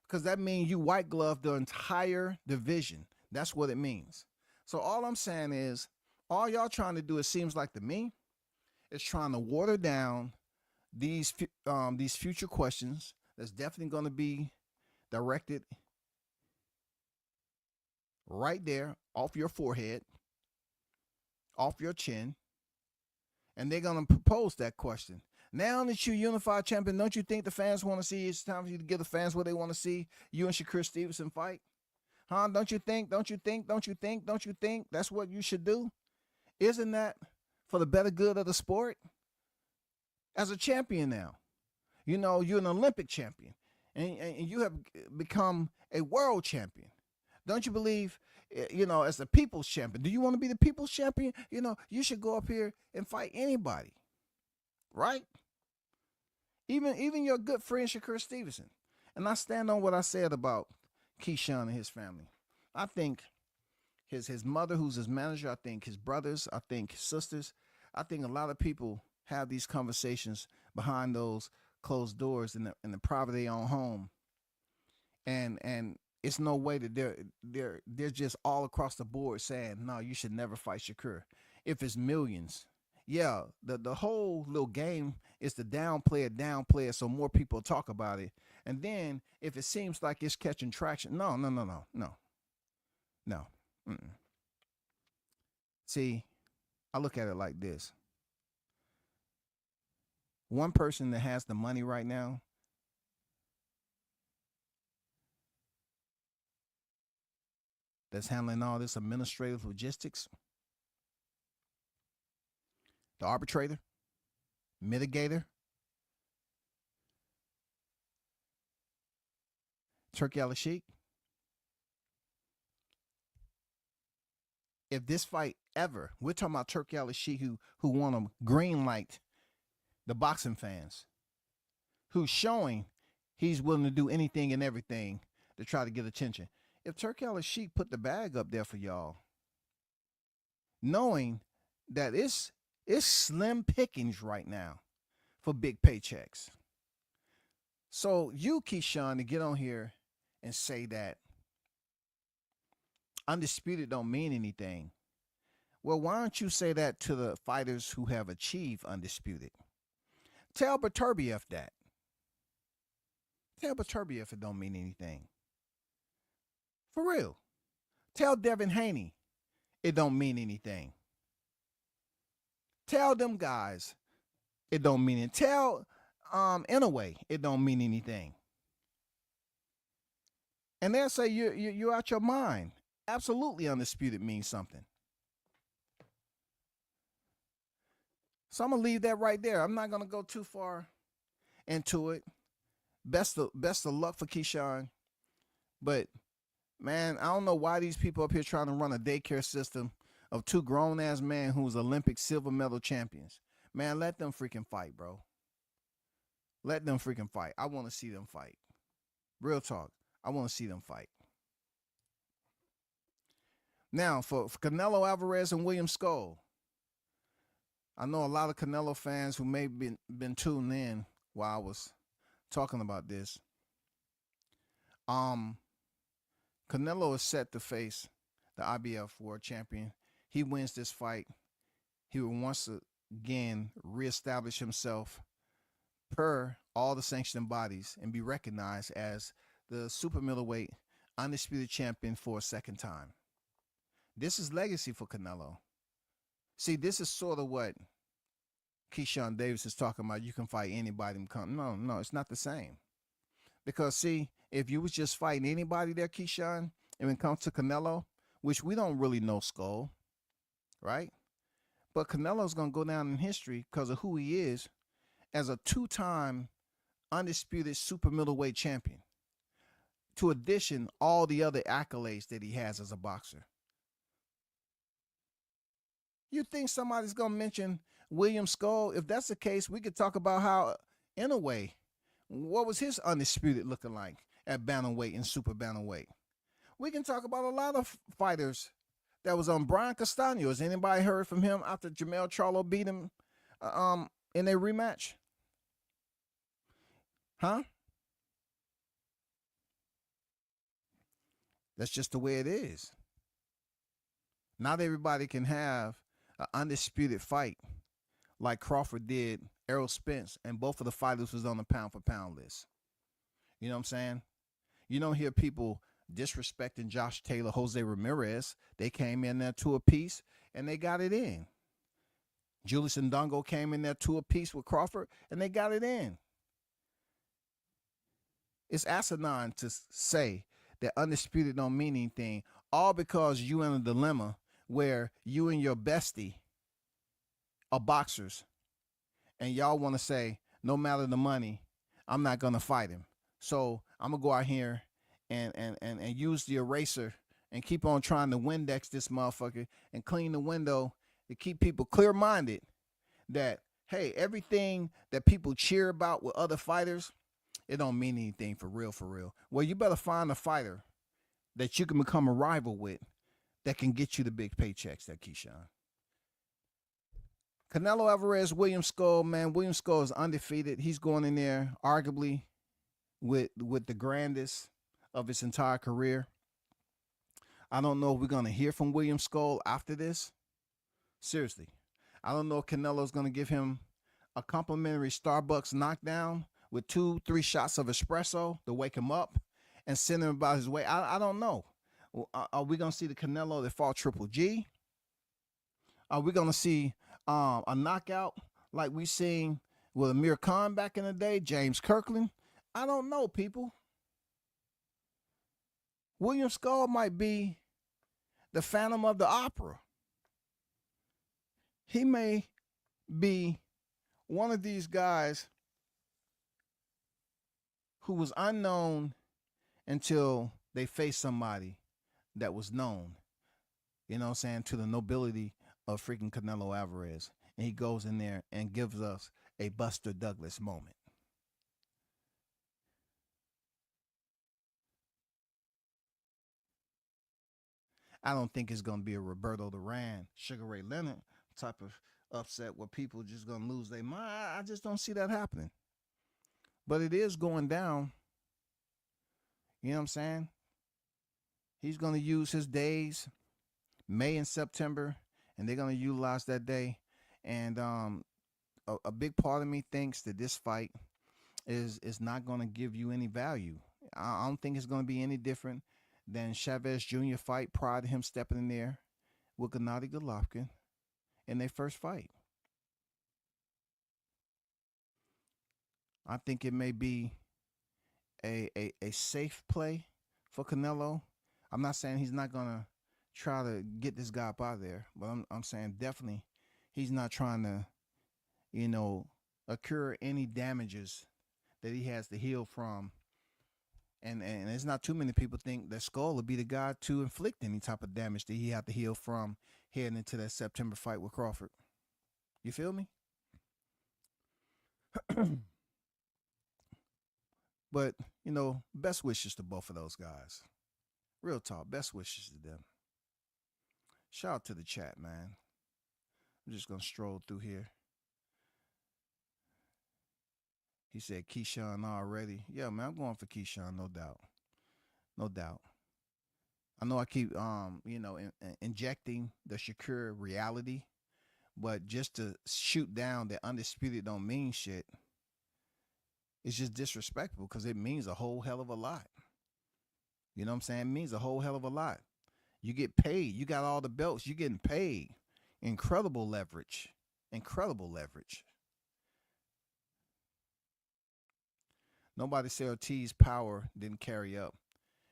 Speaker 2: Because that means you white glove the entire division. That's what it means. So all I'm saying is, all y'all trying to do, it seems like to me, is trying to water down these future questions that's definitely going to be directed right there off your forehead, off your chin, and they're going to propose that question. Now that you're unified champion, don't you think the fans want to see? It's time for you to give the fans what they want to see. You and Shakur Stevenson fight, huh? Don't you think? Don't you think? Don't you think? Don't you think that's what you should do? Isn't that for the better good of the sport? As a champion now, you're an Olympic champion, and you have become a world champion. Don't you believe, as a people's champion? Do you want to be the people's champion? You should go up here and fight anybody, right? Even your good friend Shakur Stevenson. And I stand on what I said about Keyshawn and his family. I think his mother, who's his manager, I think his brothers, I think his sisters, I think a lot of people have these conversations behind those closed doors in the private of their own home, and it's no way that they're just all across the board saying, no, you should never fight Shakur. If it's millions, yeah, the whole little game is to downplay it so more people talk about it. And then if it seems like it's catching traction, no. Mm-mm. See, I look at it like this. One person that has the money right now that's handling all this administrative logistics, the arbitrator, mitigator, Turki Al-Sheikh. If this fight ever, we're talking about Turki Al-Sheikh who want to green light the boxing fans, who's showing he's willing to do anything and everything to try to get attention. If Turki Al-Sheikh put the bag up there for y'all, knowing that it's slim pickings right now for big paychecks. So you, Keyshawn, to get on here and say that undisputed don't mean anything. Well, why don't you say that to the fighters who have achieved undisputed? Tell Beterbiev that. Tell Beterbiev it don't mean anything. For real. Tell Devin Haney it don't mean anything. Tell them guys it don't mean it. Tell Inouye it don't mean anything. And they'll say you're out your mind. Absolutely undisputed means something. So I'm going to leave that right there. I'm not going to go too far into it. Best of luck for Keyshawn. But, man, I don't know why these people up here trying to run a daycare system of two grown-ass men who's Olympic silver medal champions. Man, let them freaking fight, bro. Let them freaking fight. I want to see them fight. Real talk. I want to see them fight. Now, for Canelo Alvarez and William Scull, I know a lot of Canelo fans who may have been tuned in while I was talking about this. Canelo is set to face the IBF world champion. He wins this fight. He will once again reestablish himself per all the sanctioning bodies and be recognized as the super middleweight undisputed champion for a second time. This is legacy for Canelo. See, this is sort of what Keyshawn Davis is talking about. You can fight anybody. No, it's not the same. Because, see, if you was just fighting anybody there, Keyshawn, and when it comes to Canelo, which we don't really know Skull, right? But Canelo's going to go down in history because of who he is as a two-time undisputed super middleweight champion. To addition, all the other accolades that he has as a boxer. You think somebody's going to mention William Scull? If that's the case, we could talk about how, in a way, what was his undisputed looking like at bantamweight and super bantamweight? We can talk about a lot of fighters that was on Brian Castaño. Has anybody heard from him after Jermell Charlo beat him in a rematch? Huh? That's just the way it is. Not everybody can have an undisputed fight like Crawford did Errol Spence, and both of the fighters was on the pound-for-pound list. You know what I'm saying? You don't hear people disrespecting Josh Taylor, Jose Ramirez. They came in there two apiece, and they got it in. Julius Ndongo came in there two apiece with Crawford, and they got it in. It's asinine to say that undisputed don't mean anything, all because you in a dilemma where you and your bestie are boxers, and y'all want to say, no matter the money, I'm not going to fight him. So I'm going to go out here and use the eraser and keep on trying to Windex this motherfucker and clean the window to keep people clear-minded that, hey, everything that people cheer about with other fighters, it don't mean anything for real, for real. Well, you better find a fighter that you can become a rival with that can get you the big paychecks, that Keyshawn. Canelo Alvarez, William Scull, man. William Scull is undefeated. He's going in there arguably with the grandest of his entire career. I don't know if we're going to hear from William Scull after this. Seriously. I don't know if Canelo's going to give him a complimentary Starbucks knockdown with 2-3 shots of espresso to wake him up and send him about his way. I don't know. Are we going to see the Canelo that fought Triple G? Are we going to see a knockout like we seen with Amir Khan back in the day, James Kirkland? I don't know, people. William Scull might be the Phantom of the Opera. He may be one of these guys who was unknown until they faced somebody that was known, you know what I'm saying, to the nobility of freaking Canelo Alvarez. And he goes in there and gives us a Buster Douglas moment. I don't think it's going to be a Roberto Duran, Sugar Ray Leonard type of upset where people just going to lose their mind. I just don't see that happening. But it is going down. You know what I'm saying? He's going to use his days, May and September, and they're going to utilize that day. And a big part of me thinks that this fight is not going to give you any value. I don't think it's going to be any different than Chavez Jr. fight prior to him stepping in there with Gennady Golovkin in their first fight. I think it may be a safe play for Canelo. I'm not saying he's not going to try to get this guy up out of there, but I'm saying definitely he's not trying to, you know, occur any damages that he has to heal from. And there's not too many people think that Skull would be the guy to inflict any type of damage that he have to heal from heading into that September fight with Crawford. You feel me? But, you know, best wishes to both of those guys. Real talk, best wishes to them. Shout out to the chat, man. I'm just going to stroll through here. He said Keyshawn already. Yeah, man, I'm going for Keyshawn, no doubt. No doubt. I know I keep, you know, injecting the Shakur reality, but just to shoot down that undisputed don't mean shit, it's just disrespectful because it means a whole hell of a lot. You know what I'm saying? It means a whole hell of a lot. You get paid. You got all the belts. You're getting paid. Incredible leverage. Incredible leverage. Nobody said Ortiz power didn't carry up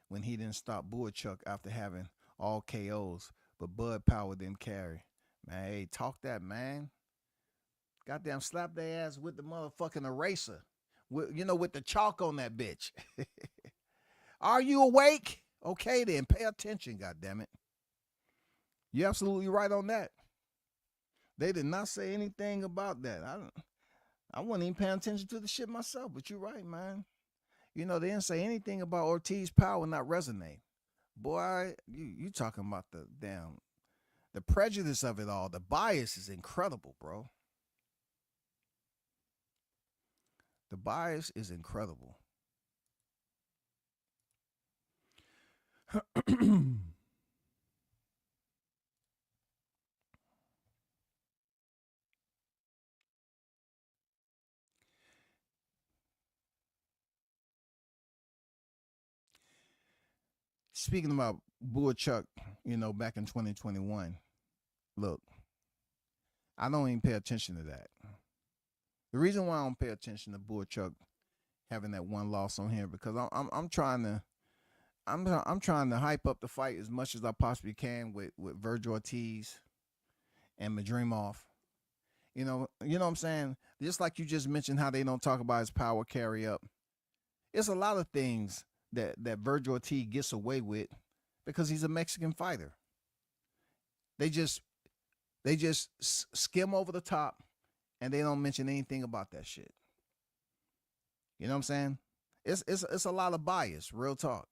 Speaker 2: when he didn't stop Berinchyk after having all KOs, but Bud power didn't carry. Man, hey, talk that, man. Goddamn slap their ass with the motherfucking eraser. You know, with the chalk on that bitch. Are you awake? Okay, then pay attention, goddammit. You're absolutely right on that. They did not say anything about that. I wasn't even paying attention to the shit myself, but you're right, man. You know, they didn't say anything about Ortiz power not resonate. Boy, you talking about the prejudice of it all. The bias is incredible, bro. The bias is incredible. Speaking about Berinchyk, you know, back in 2021, look, I don't even pay attention to that. The reason why I don't pay attention to Berinchyk having that one loss on here because I'm trying to hype up the fight as much as I possibly can with Virgil Ortiz and Madrimov. You know what I'm saying? Just like you just mentioned how they don't talk about his power carry up. It's a lot of things that Virgil Ortiz gets away with because he's a Mexican fighter. They just skim over the top and they don't mention anything about that shit. You know what I'm saying? It's a lot of bias, real talk.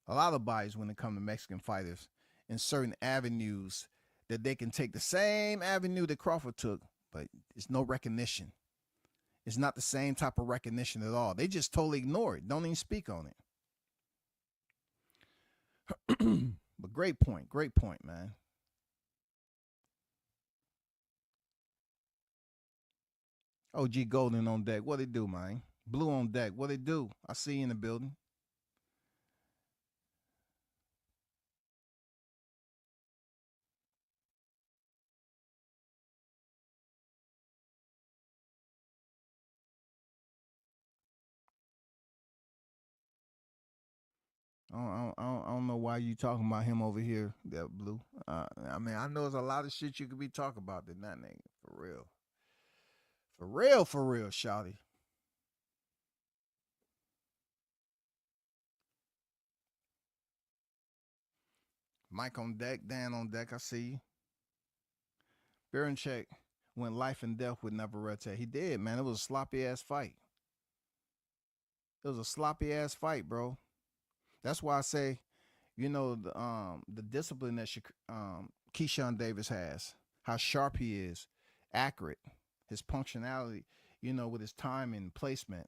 Speaker 2: A lot of bias when it comes to Mexican fighters in certain avenues that they can take the same avenue that Crawford took, but it's no recognition. It's not the same type of recognition at all. They just totally ignore it. Don't even speak on it. But great point, man. OG Golden on deck. What it do, man? Blue on deck. What it do? I see you in the building. I don't know why you talking about him over here, that Blue. I mean, I know there's a lot of shit you could be talking about than that nigga. For real. For real, shawty. Mike on deck, Dan on deck, I see you. Berinchyk went life and death with Navarrete. He did, man. It was a sloppy-ass fight. It was a sloppy-ass fight, bro. That's why I say, the discipline that Keyshawn Davis has, how sharp he is, accurate, his punctuality, with his time and placement.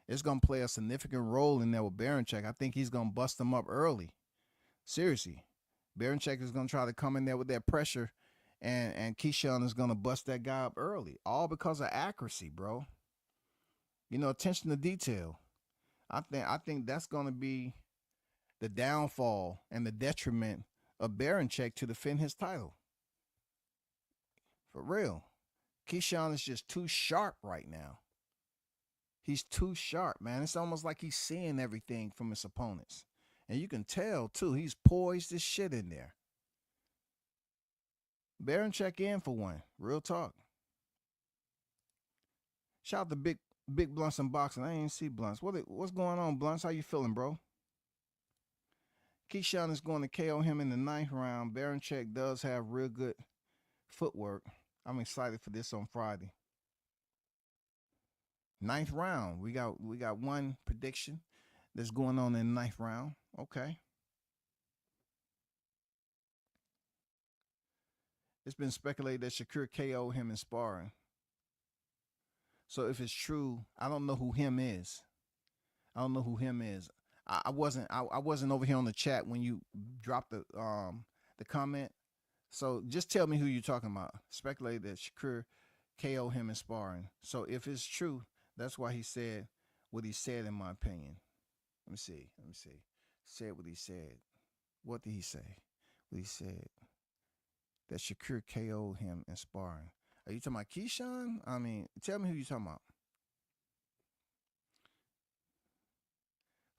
Speaker 2: It's gonna play a significant role in there with Berinchyk. I think he's gonna bust him up early. Seriously, Berinchyk is gonna try to come in there with that pressure, and Keyshawn is gonna bust that guy up early, all because of accuracy, bro. Attention to detail. I think that's gonna be the downfall and the detriment of Berinchyk to defend his title. For real, Keyshawn is just too sharp right now. He's too sharp, man. It's almost like he's seeing everything from his opponents. And you can tell, too, he's poised as shit in there. Berinchyk in for one. Real talk. Shout out to Big Blunts in boxing. I ain't see Blunts. What's going on, Blunts? How you feeling, bro? Keyshawn is going to KO him in the 9th round. Berinchyk does have real good footwork. I'm excited for this on Friday. 9th round. We got one prediction that's going on in the 9th round. Okay. It's been speculated that Shakur KO'd him in sparring. So if it's true, I don't know who him is. I wasn't over here on the chat when you dropped the comment. So just tell me who you're talking about. Speculated that Shakur KO'd him in sparring. So if it's true, that's why he said what he said, in my opinion. Let me see. Said what he said. What did he say? What he said. That Shakur KO'd him in sparring. Are you talking about Keyshawn? I mean, tell me who you're talking about.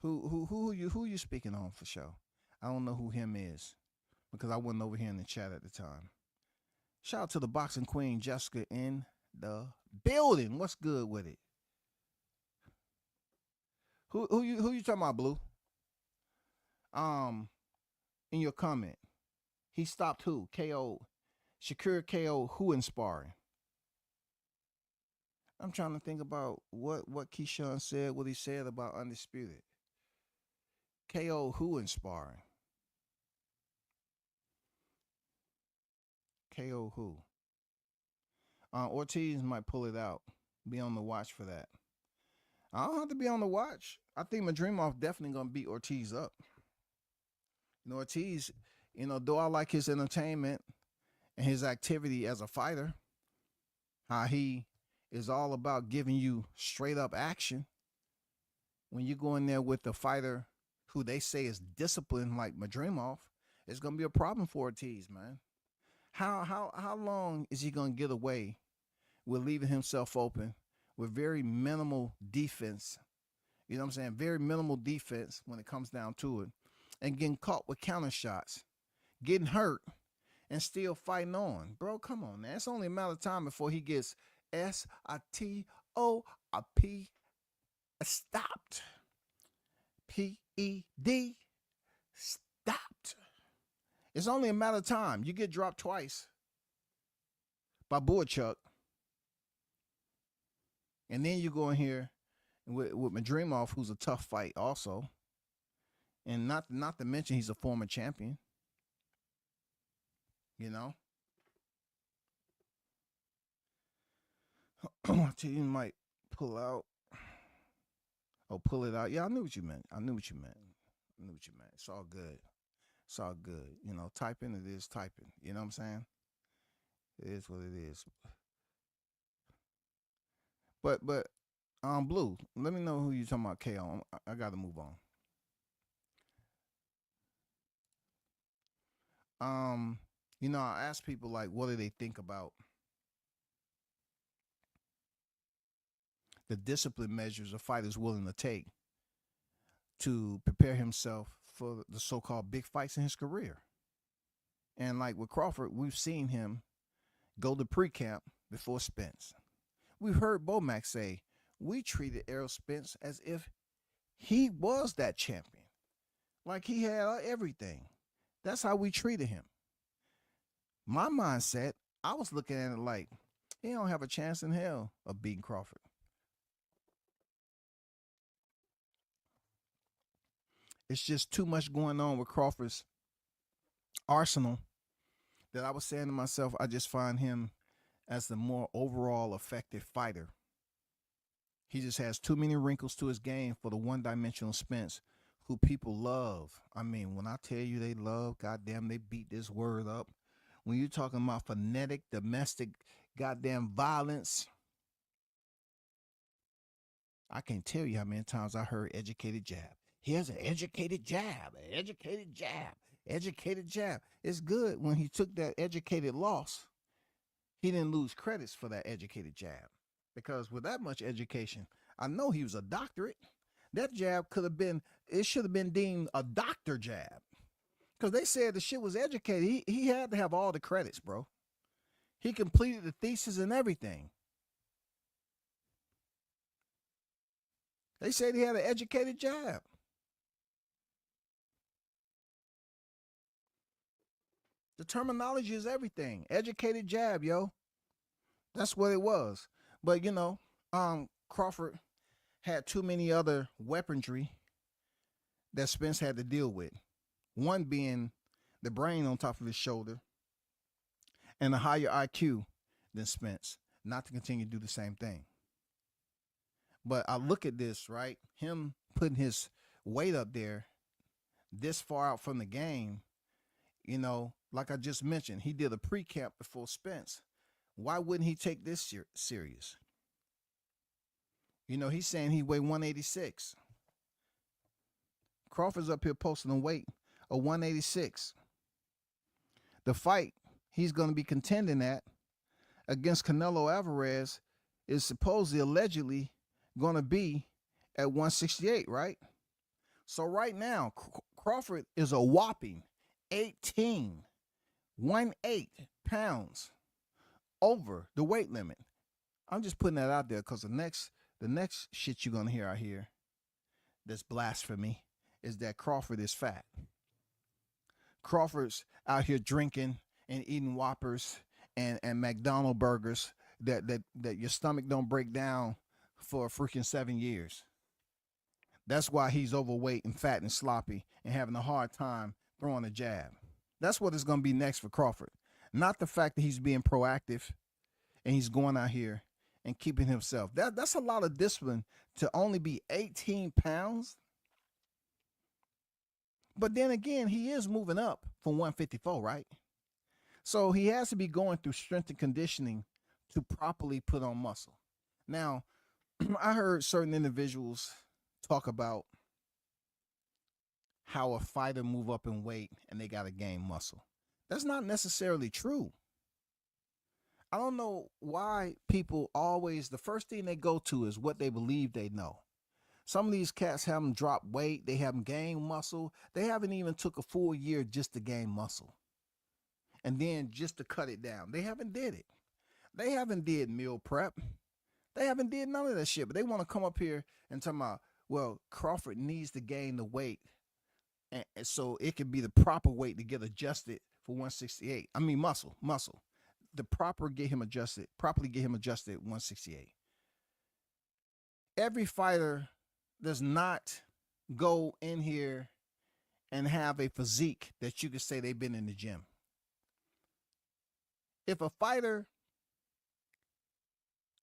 Speaker 2: Who you speaking on for sure? I don't know who him is because I wasn't over here in the chat at the time. Shout out to the boxing queen Jessica in the building. What's good with it? Who you talking about, Blue? In your comment, he stopped who? KO. Shakur KO who in sparring? I'm trying to think about what Keyshawn said, what he said about Undisputed. KO who in sparring? KO who? Ortiz might pull it out. Be on the watch for that. I don't have to be on the watch. I think Madrimov definitely going to beat Ortiz up. Ortiz, though I like his entertainment and his activity as a fighter, how he is all about giving you straight up action. When you go in there with the fighter who they say is disciplined like Madrimov, it's going to be a problem for Ortiz, man. How long is he going to get away with leaving himself open with very minimal defense? You know what I'm saying? Very minimal defense when it comes down to it. And getting caught with counter shots, getting hurt, and still fighting on. Bro, come on, man. It's only a matter of time before he gets SITOP stopped. PED stopped. It's only a matter of time. You get dropped twice by Boychuk. And then you go in here with Madrimov, who's a tough fight also. And not to mention he's a former champion. You might pull out. Oh, pull it out. Yeah, I knew what you meant. It's all good. Typing it is typing. You know what I'm saying? It is what it is. But Blue, let me know who you talking about, KO. I got to move on. I ask people, like, what do they think about the discipline measures a fighter is willing to take to prepare himself for the so-called big fights in his career. And like with Crawford, we've seen him go to pre-camp before Spence. We've heard Bomac say, we treated Errol Spence as if he was that champion. Like he had everything. That's how we treated him. My mindset, I was looking at it like, he don't have a chance in hell of beating Crawford. It's just too much going on with Crawford's arsenal that I was saying to myself, I just find him as the more overall effective fighter. He just has too many wrinkles to his game for the one-dimensional Spence who people love. I mean, when I tell you they love, goddamn, they beat this word up. When you're talking about phonetic, domestic, goddamn violence, I can't tell you how many times I heard educated jab. Here's an educated jab, an educated jab, educated jab. It's good when he took that educated loss, he didn't lose credits for that educated jab. Because with that much education, I know he was a doctorate. That jab could have been, it should have been deemed a doctor jab. Because they said the shit was educated. He had to have all the credits, bro. He completed the thesis and everything. They said he had an educated jab. The terminology is everything. Educated jab, yo. That's what it was. But, you know, Crawford had too many other weaponry that Spence had to deal with. One being the brain on top of his shoulder and a higher IQ than Spence, not to continue to do the same thing. But I look at this, right? Him putting his weight up there this far out from the game, you know, like I just mentioned, he did a pre-camp before Spence. Why wouldn't he take this serious? You know, he's saying he weighed 186. Crawford's up here posting a weight of 186. The fight he's going to be contending at against Canelo Alvarez is supposedly, allegedly, going to be at 168, right? So right now, Crawford is a whopping 18 pounds over the weight limit. I'm just putting that out there because the next shit you're going to hear out here that's blasphemy is that Crawford is fat. Crawford's out here drinking and eating Whoppers and McDonald's burgers that your stomach don't break down for a freaking 7 years. That's why he's overweight and fat and sloppy and having a hard time throwing a jab. That's what it's going to be next for Crawford. Not the fact that he's being proactive and he's going out here and keeping himself. That's a lot of discipline to only be 18 pounds. But then again, he is moving up from 154, right? So he has to be going through strength and conditioning to properly put on muscle. Now, I heard certain individuals talk about how a fighter move up in weight and they got to gain muscle. That's not necessarily true. I don't know why people always, the first thing they go to is what they believe they know. Some of these cats haven't dropped weight. They haven't gained muscle. They haven't even took a full year just to gain muscle. And then just to cut it down. They haven't did it. They haven't did meal prep. They haven't did none of that shit. But they want to come up here and talk about, well, Crawford needs to gain the weight. And so it could be the proper weight to get adjusted for 168. I mean, muscle. The properly get him adjusted at 168. Every fighter does not go in here and have a physique that you could say they've been in the gym. If a fighter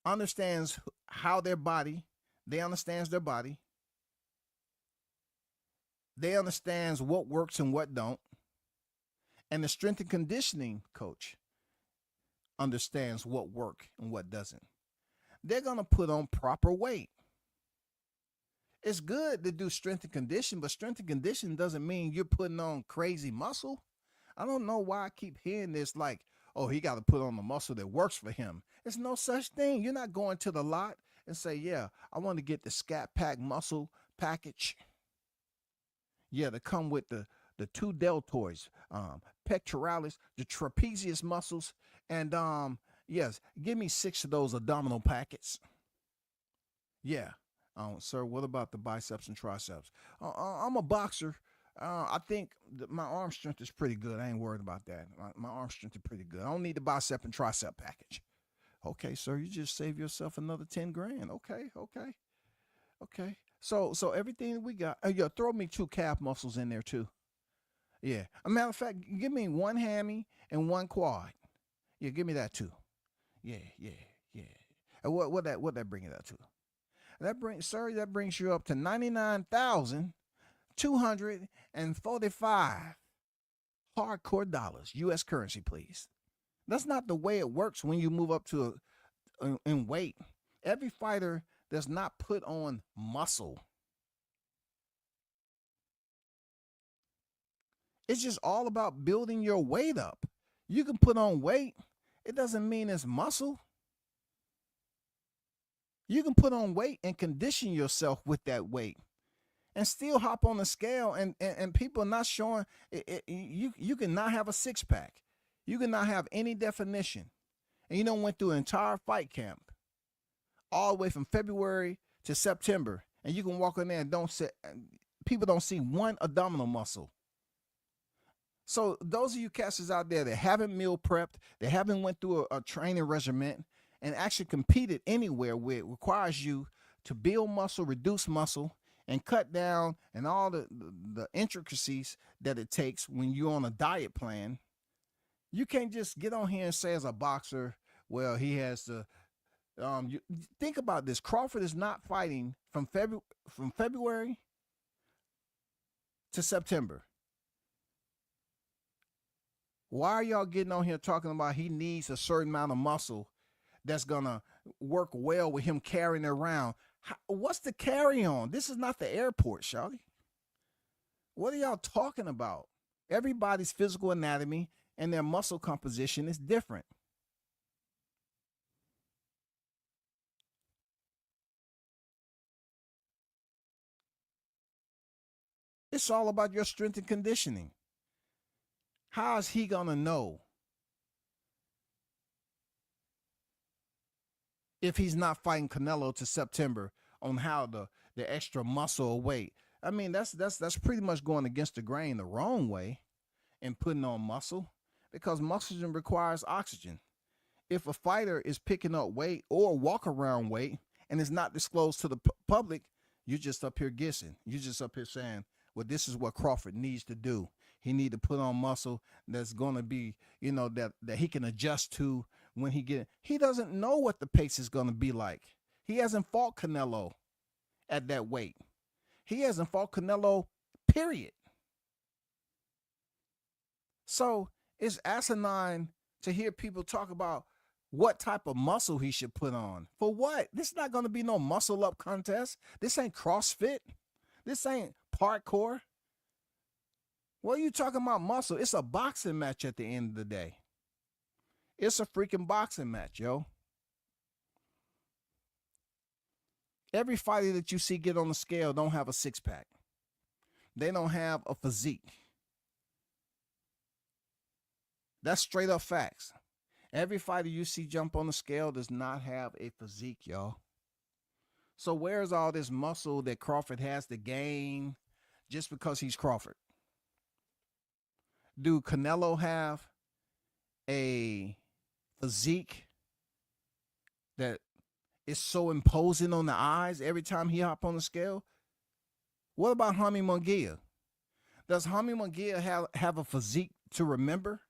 Speaker 2: understands how their body, they understands their body, they understands what works and what don't, and the strength and conditioning coach understands what work and what doesn't, they're going to put on proper weight. It's good to do strength and condition, but strength and condition doesn't mean you're putting on crazy muscle. I don't know why I keep hearing this like, oh, he got to put on the muscle that works for him. There's no such thing. You're not going to the lot and say, yeah, I want to get the Scat Pack muscle package. Yeah, to come with the two deltoids, pectoralis, the trapezius muscles, and yes, give me 6 of those abdominal packets. Yeah. Sir, what about the biceps and triceps? I'm a boxer. I think my arm strength is pretty good. I ain't worried about that. My arm strength is pretty good. I don't need the bicep and tricep package. Okay, sir, you just save yourself another 10 grand. Okay. So everything we got. Yo, throw me 2 calf muscles in there too. Yeah. A matter of fact, give me 1 hammy and 1 quad. Yeah, give me that too. Yeah, yeah, yeah. And what that bring it up to? That brings you up to 99,245 hardcore dollars, U.S. currency, please. That's not the way it works when you move up to in weight. Every fighter does not put on muscle. It's just all about building your weight up. You can put on weight. It doesn't mean it's muscle. You can put on weight and condition yourself with that weight and still hop on the scale and people not showing you can not have a 6-pack. You can not have any definition. And you don't went through an entire fight camp all the way from February to September. And you can walk in there and people don't see 1 abdominal muscle. So those of you casters out there that haven't meal prepped, that haven't went through a training regimen and actually competed anywhere where it requires you to build muscle, reduce muscle, and cut down and all the intricacies that it takes when you're on a diet plan, you can't just get on here and say as a boxer, well, he has to. Think about this. Crawford is not fighting from February to September. Why are y'all getting on here talking about he needs a certain amount of muscle that's going to work well with him carrying it around? What's the carry on? This is not the airport, Shawty. What are y'all talking about? Everybody's physical anatomy and their muscle composition is different. It's all about your strength and conditioning. How is he going to know if he's not fighting Canelo to September on how the extra muscle or weight? I mean, that's pretty much going against the grain the wrong way and putting on muscle, because muscle requires oxygen. If a fighter is picking up weight or walk around weight and it's not disclosed to the public, you're just up here guessing. You're just up here saying, well, this is what Crawford needs to do. He need to put on muscle that's going to be, that he can adjust to when he doesn't know what the pace is going to be like. He hasn't fought Canelo at that weight. He hasn't fought Canelo, period. So it's asinine to hear people talk about what type of muscle he should put on. For what? This is not going to be no muscle up contest. This ain't CrossFit. This ain't parkour. What are you talking about muscle? It's a boxing match at the end of the day. It's a freaking boxing match, yo. Every fighter that you see get on the scale don't have a 6-pack. They don't have a physique. That's straight up facts. Every fighter you see jump on the scale does not have a physique, y'all. So where's all this muscle that Crawford has to gain just because he's Crawford? Do Canelo have a physique that is so imposing on the eyes every time he hop on the scale? What about Jaime Munguia? Does Jaime Munguia have a physique to remember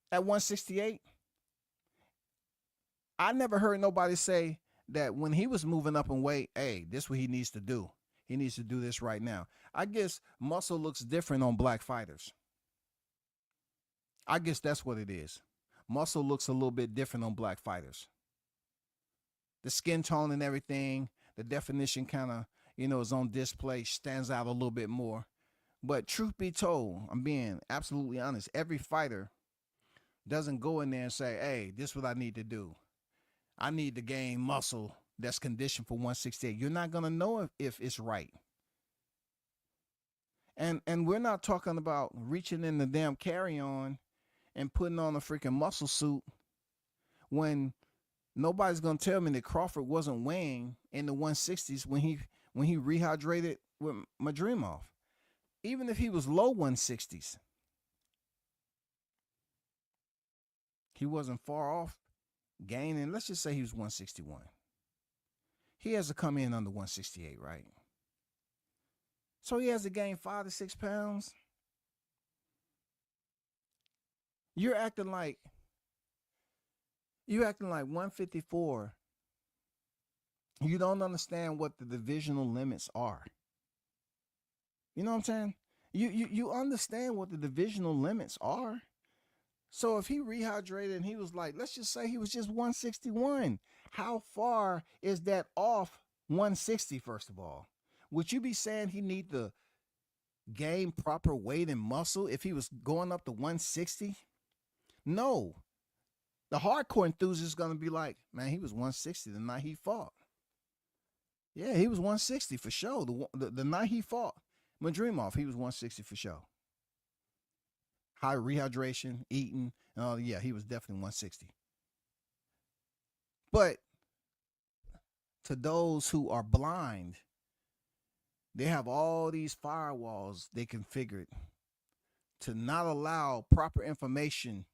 Speaker 2: at 168? I never heard nobody say that when he was moving up in weight, hey, this is what he needs to do. He needs to do this right now. I guess muscle looks different on black fighters. I guess that's what it is. Muscle looks a little bit different on black fighters. The skin tone and everything, the definition kind of, is on display, stands out a little bit more. But truth be told, I'm being absolutely honest, every fighter doesn't go in there and say, hey, this is what I need to do. I need to gain muscle that's conditioned for 168. You're not going to know if it's right. And we're not talking about reaching in the damn carry-on and putting on a freaking muscle suit when nobody's going to tell me that Crawford wasn't weighing in the 160s when he rehydrated with Madrimov. Even if he was low 160s, he wasn't far off gaining. Let's just say he was 161. he has to come in under 168, right? So he has to gain 5 to 6 pounds. You're acting like 154. You don't understand what the divisional limits are. You know what I'm saying? You understand what the divisional limits are. So if he rehydrated and he was like, let's just say he was just 161, how far is that off 160, first of all? Would you be saying he need to gain proper weight and muscle if he was going up to 160? No. The hardcore enthusiast is going to be like, man, he was 160 the night he fought. Yeah, he was 160 for sure. The night he fought Madrimov, he was 160 for sure. High rehydration, eating, and all. Yeah, he was definitely 160. But to those who are blind, they have all these firewalls they configured to not allow proper information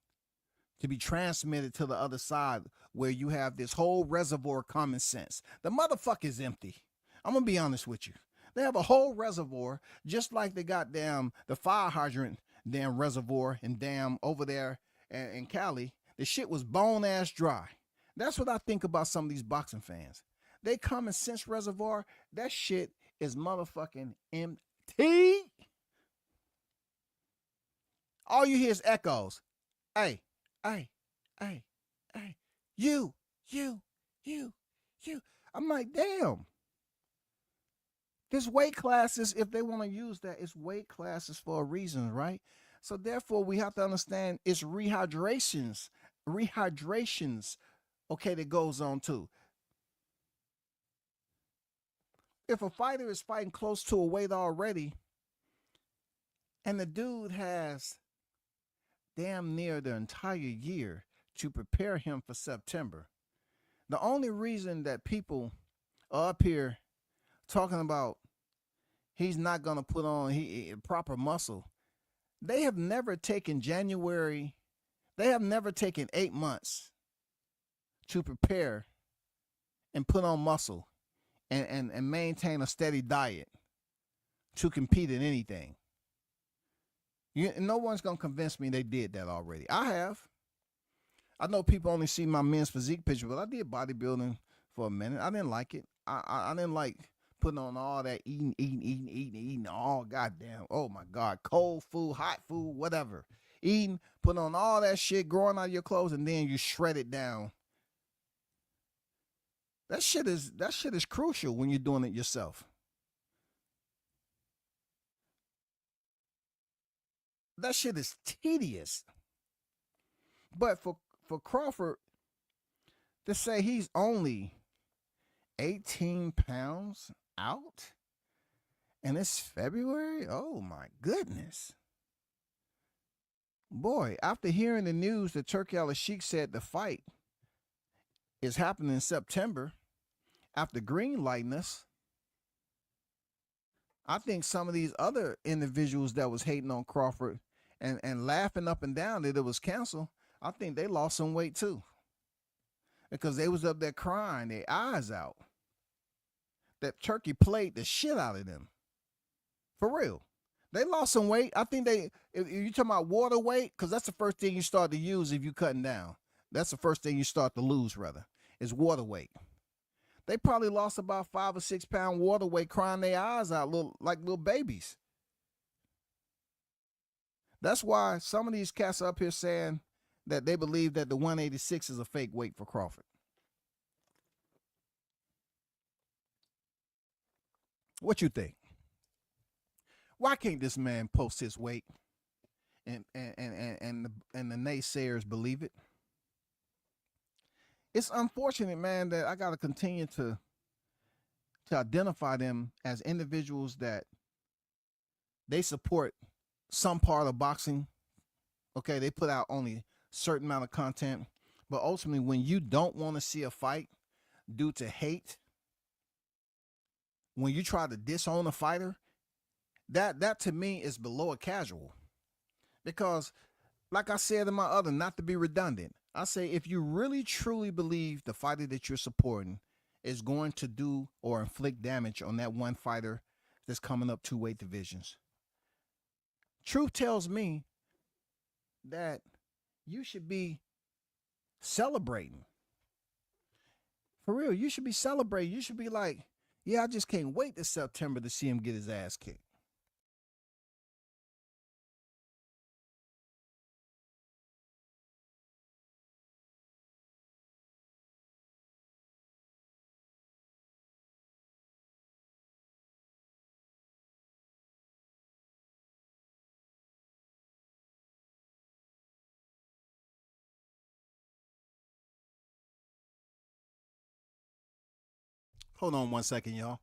Speaker 2: to be transmitted to the other side, where you have this whole reservoir of common sense. The motherfucker is empty. I'm going to be honest with you. They have a whole reservoir, just like they got the fire hydrant damn reservoir and damn over there in Cali. The shit was bone ass dry. That's what I think about some of these boxing fans. They common sense reservoir, that shit is motherfucking empty. All you hear is echoes. Hey, you. I'm like, damn. There's weight classes, if they want to use that, it's weight classes for a reason, right? So therefore, we have to understand it's rehydrations, okay, that goes on too. If a fighter is fighting close to a weight already, and the dude has damn near the entire year to prepare him for September, the only reason that people are up here talking about he's not going to put on proper muscle, they have never taken 8 months to prepare and put on muscle and maintain a steady diet to compete in anything. No one's going to convince me they did that already. I have. I know people only see my men's physique picture, but I did bodybuilding for a minute. I didn't like it. I didn't like putting on all that eating, all goddamn, oh my God, cold food, hot food, whatever. Eating, putting on all that shit, growing out of your clothes, and then you shred it down. That shit is crucial when you're doing it yourself. That shit is tedious. But for Crawford to say he's only 18 pounds out and it's February, oh my goodness. Boy, after hearing the news that Turki Al-Sheikh said the fight is happening in September, after green lighting us, I think some of these other individuals that was hating on Crawford and laughing up and down that it was canceled, I think they lost some weight too. Because they was up there crying their eyes out. That Turki played the shit out of them. For real. They lost some weight. I think if you're talking about water weight, because that's the first thing you start to use if you're cutting down. That's the first thing you start to lose, rather, is water weight. They probably lost about 5 or 6 pound water weight, crying their eyes out like little babies. That's why some of these cats are up here saying that they believe that the 186 is a fake weight for Crawford. What you think? Why can't this man post his weight and the naysayers believe it? It's unfortunate, man, that I got to continue to identify them as individuals that they support some part of boxing. Okay, they put out only a certain amount of content, but ultimately when you don't want to see a fight due to hate, when you try to disown a fighter, that to me is below a casual. Because like I said in my not to be redundant, I say if you really truly believe the fighter that you're supporting is going to do or inflict damage on that one fighter that's coming up 2 weight divisions. Truth tells me that you should be celebrating. For real, you should be celebrating. You should be like, yeah, I just can't wait this September to see him get his ass kicked. Hold on 1 second, y'all.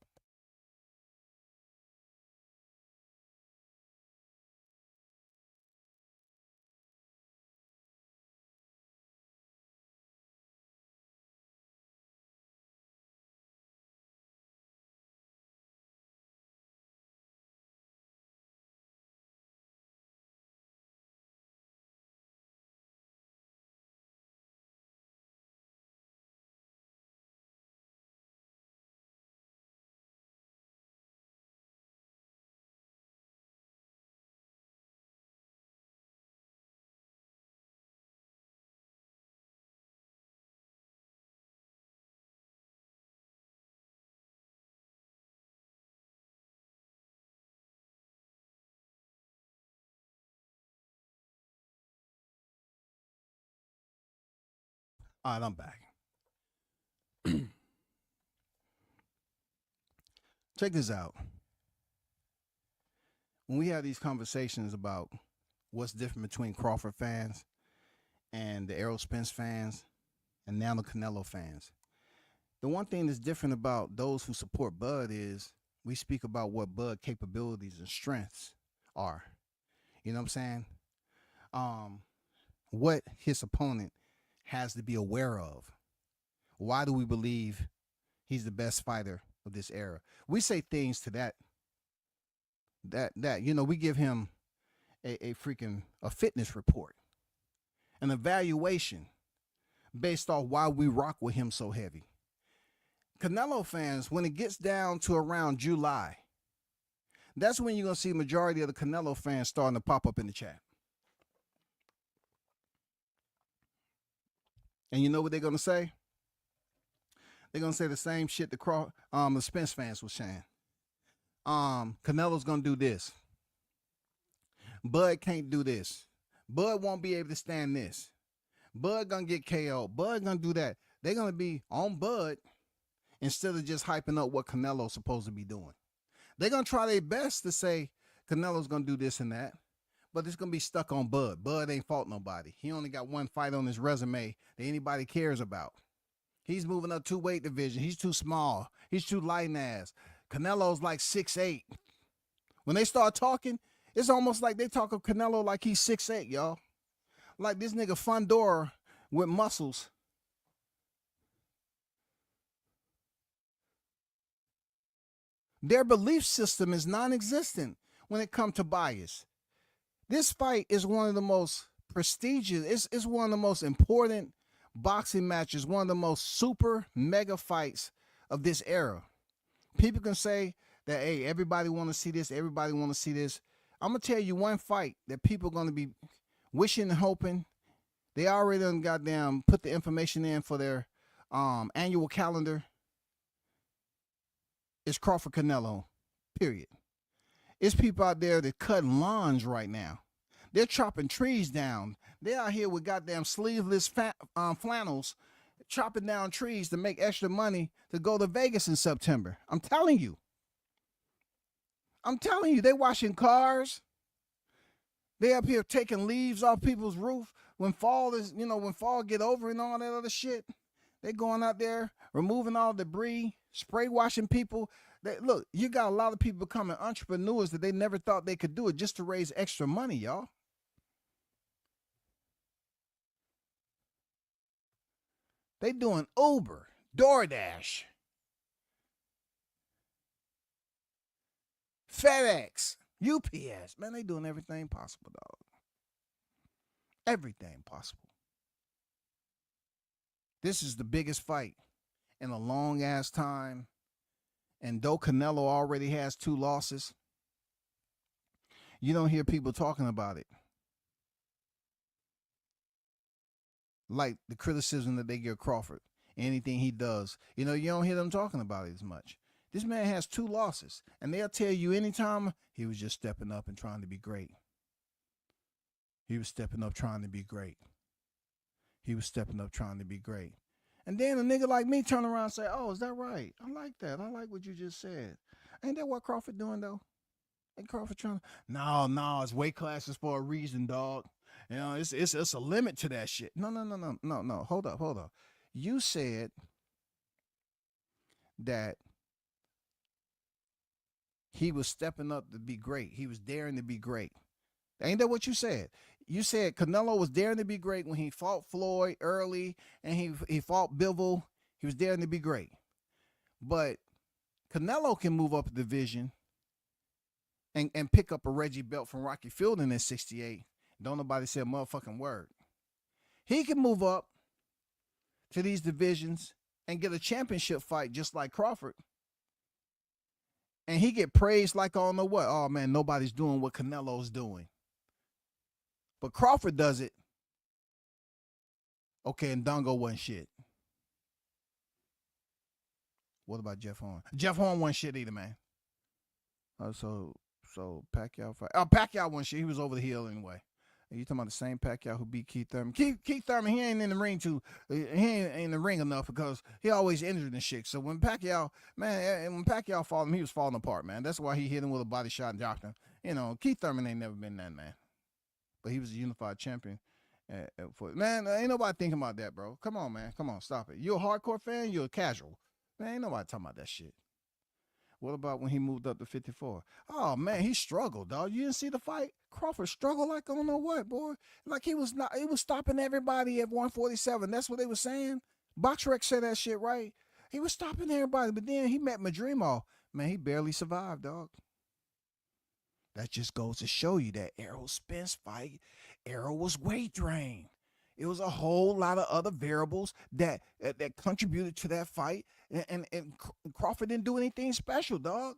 Speaker 2: All right, I'm back. Check this out. When we have these conversations about what's different between Crawford fans and the Errol Spence fans and now the Canelo fans, the one thing that's different about those who support Bud is we speak about what Bud capabilities and strengths are. You know what I'm saying? What his opponent has to be aware of. Why do we believe he's the best fighter of this era? We say things to that you know, we give him a fitness report, an evaluation based off why we rock with him so heavy. Canelo fans, when it gets down to around July, that's when you're going to see majority of the Canelo fans starting to pop up in the chat. And you know what they're going to say? They're going to say the same shit the Spence fans was saying. Canelo's going to do this. Bud can't do this. Bud won't be able to stand this. Bud going to get KO. Bud going to do that. They're going to be on Bud instead of just hyping up what Canelo's supposed to be doing. They're going to try their best to say Canelo's going to do this and that, but it's going to be stuck on Bud. Bud ain't fought nobody. He only got one fight on his resume that anybody cares about. He's moving up 2 weight division. He's too small. He's too light ass. Canelo's like 6'8". When they start talking, it's almost like they talk of Canelo like he's 6'8", y'all. Like this nigga Fundora with muscles. Their belief system is non-existent when it comes to bias. This fight is one of the most prestigious, it's one of the most important boxing matches, one of the most super mega fights of this era. People can say that, hey, everybody want to see this, everybody want to see this. I'm going to tell you one fight that people are going to be wishing and hoping. They already done goddamn put the information in for their annual calendar. It's Crawford Canelo, period. It's people out there that cutting lawns right now. They're chopping trees down. They're out here with goddamn sleeveless flannels, chopping down trees to make extra money to go to Vegas in September. I'm telling you. They washing cars. They up here taking leaves off people's roof when fall get over and all that other shit. They going out there removing all debris, spray washing people. Look, you got a lot of people becoming entrepreneurs that they never thought they could do it just to raise extra money, y'all. They doing Uber, DoorDash, FedEx, UPS. Man, they doing everything possible, dog. Everything possible. This is the biggest fight in a long ass time. And though Canelo already has 2 losses, you don't hear people talking about it. Like the criticism that they give Crawford, anything he does. You don't hear them talking about it as much. This man has 2 losses, and they'll tell you anytime he was just stepping up and trying to be great. He was stepping up trying to be great. He was stepping up trying to be great. And then a nigga like me turn around and say, oh, is that right? I like that. I like what you just said. Ain't that what Crawford doing, though? Ain't Crawford trying to... No, it's weight classes for a reason, dog. It's a limit to that shit. No. Hold up. You said that he was stepping up to be great. He was daring to be great. Ain't that what you said? You said Canelo was daring to be great when he fought Floyd early and he fought Bivol. He was daring to be great. But Canelo can move up a division and pick up a Reggie belt from Rocky Fielding in 68. Don't nobody say a motherfucking word. He can move up to these divisions and get a championship fight just like Crawford. And he get praised like I don't know what. Oh, man, nobody's doing what Canelo's doing. But Crawford does it. Okay, and Dongo wasn't shit. What about Jeff Horn? Jeff Horn wasn't shit either, man. So Pacquiao fight. Oh, Pacquiao wasn't shit. He was over the hill anyway. You talking about the same Pacquiao who beat Keith Thurman? Keith Thurman, he ain't in the ring he ain't in the ring enough because he always injured and shit. So when Pacquiao fought him, he was falling apart, man. That's why he hit him with a body shot and dropped him. Keith Thurman ain't never been that, man. But he was a unified champion. Man, ain't nobody thinking about that, bro. Come on, man. Come on, stop it. You a hardcore fan? You a casual? Man, ain't nobody talking about that shit. What about when he moved up to 54? Oh, man, he struggled, dog. You didn't see the fight? Crawford struggled like I don't know what, boy. Like he was stopping everybody at 147. That's what they were saying. BoxRec said that shit, right? He was stopping everybody, but then he met Madrimov. Man, he barely survived, dog. That just goes to show you that Errol Spence fight, Errol was weight drained. It was a whole lot of other variables that contributed to that fight, and Crawford didn't do anything special, dog.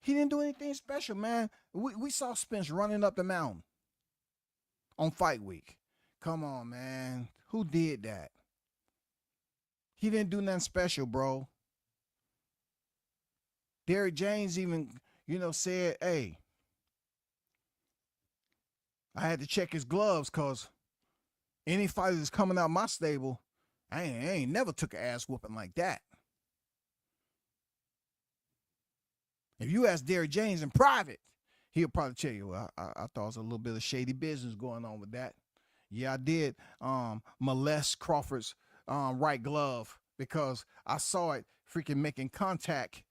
Speaker 2: He didn't do anything special, man. We saw Spence running up the mountain on fight week. Come on, man. Who did that? He didn't do nothing special, bro. Derrick James even... said, hey, I had to check his gloves because any fighter that's coming out my stable, I ain't never took an ass whooping like that. If you ask Derrick James in private, he'll probably tell you, well, I thought there was a little bit of shady business going on with that. Yeah, I did molest Crawford's right glove because I saw it freaking making contact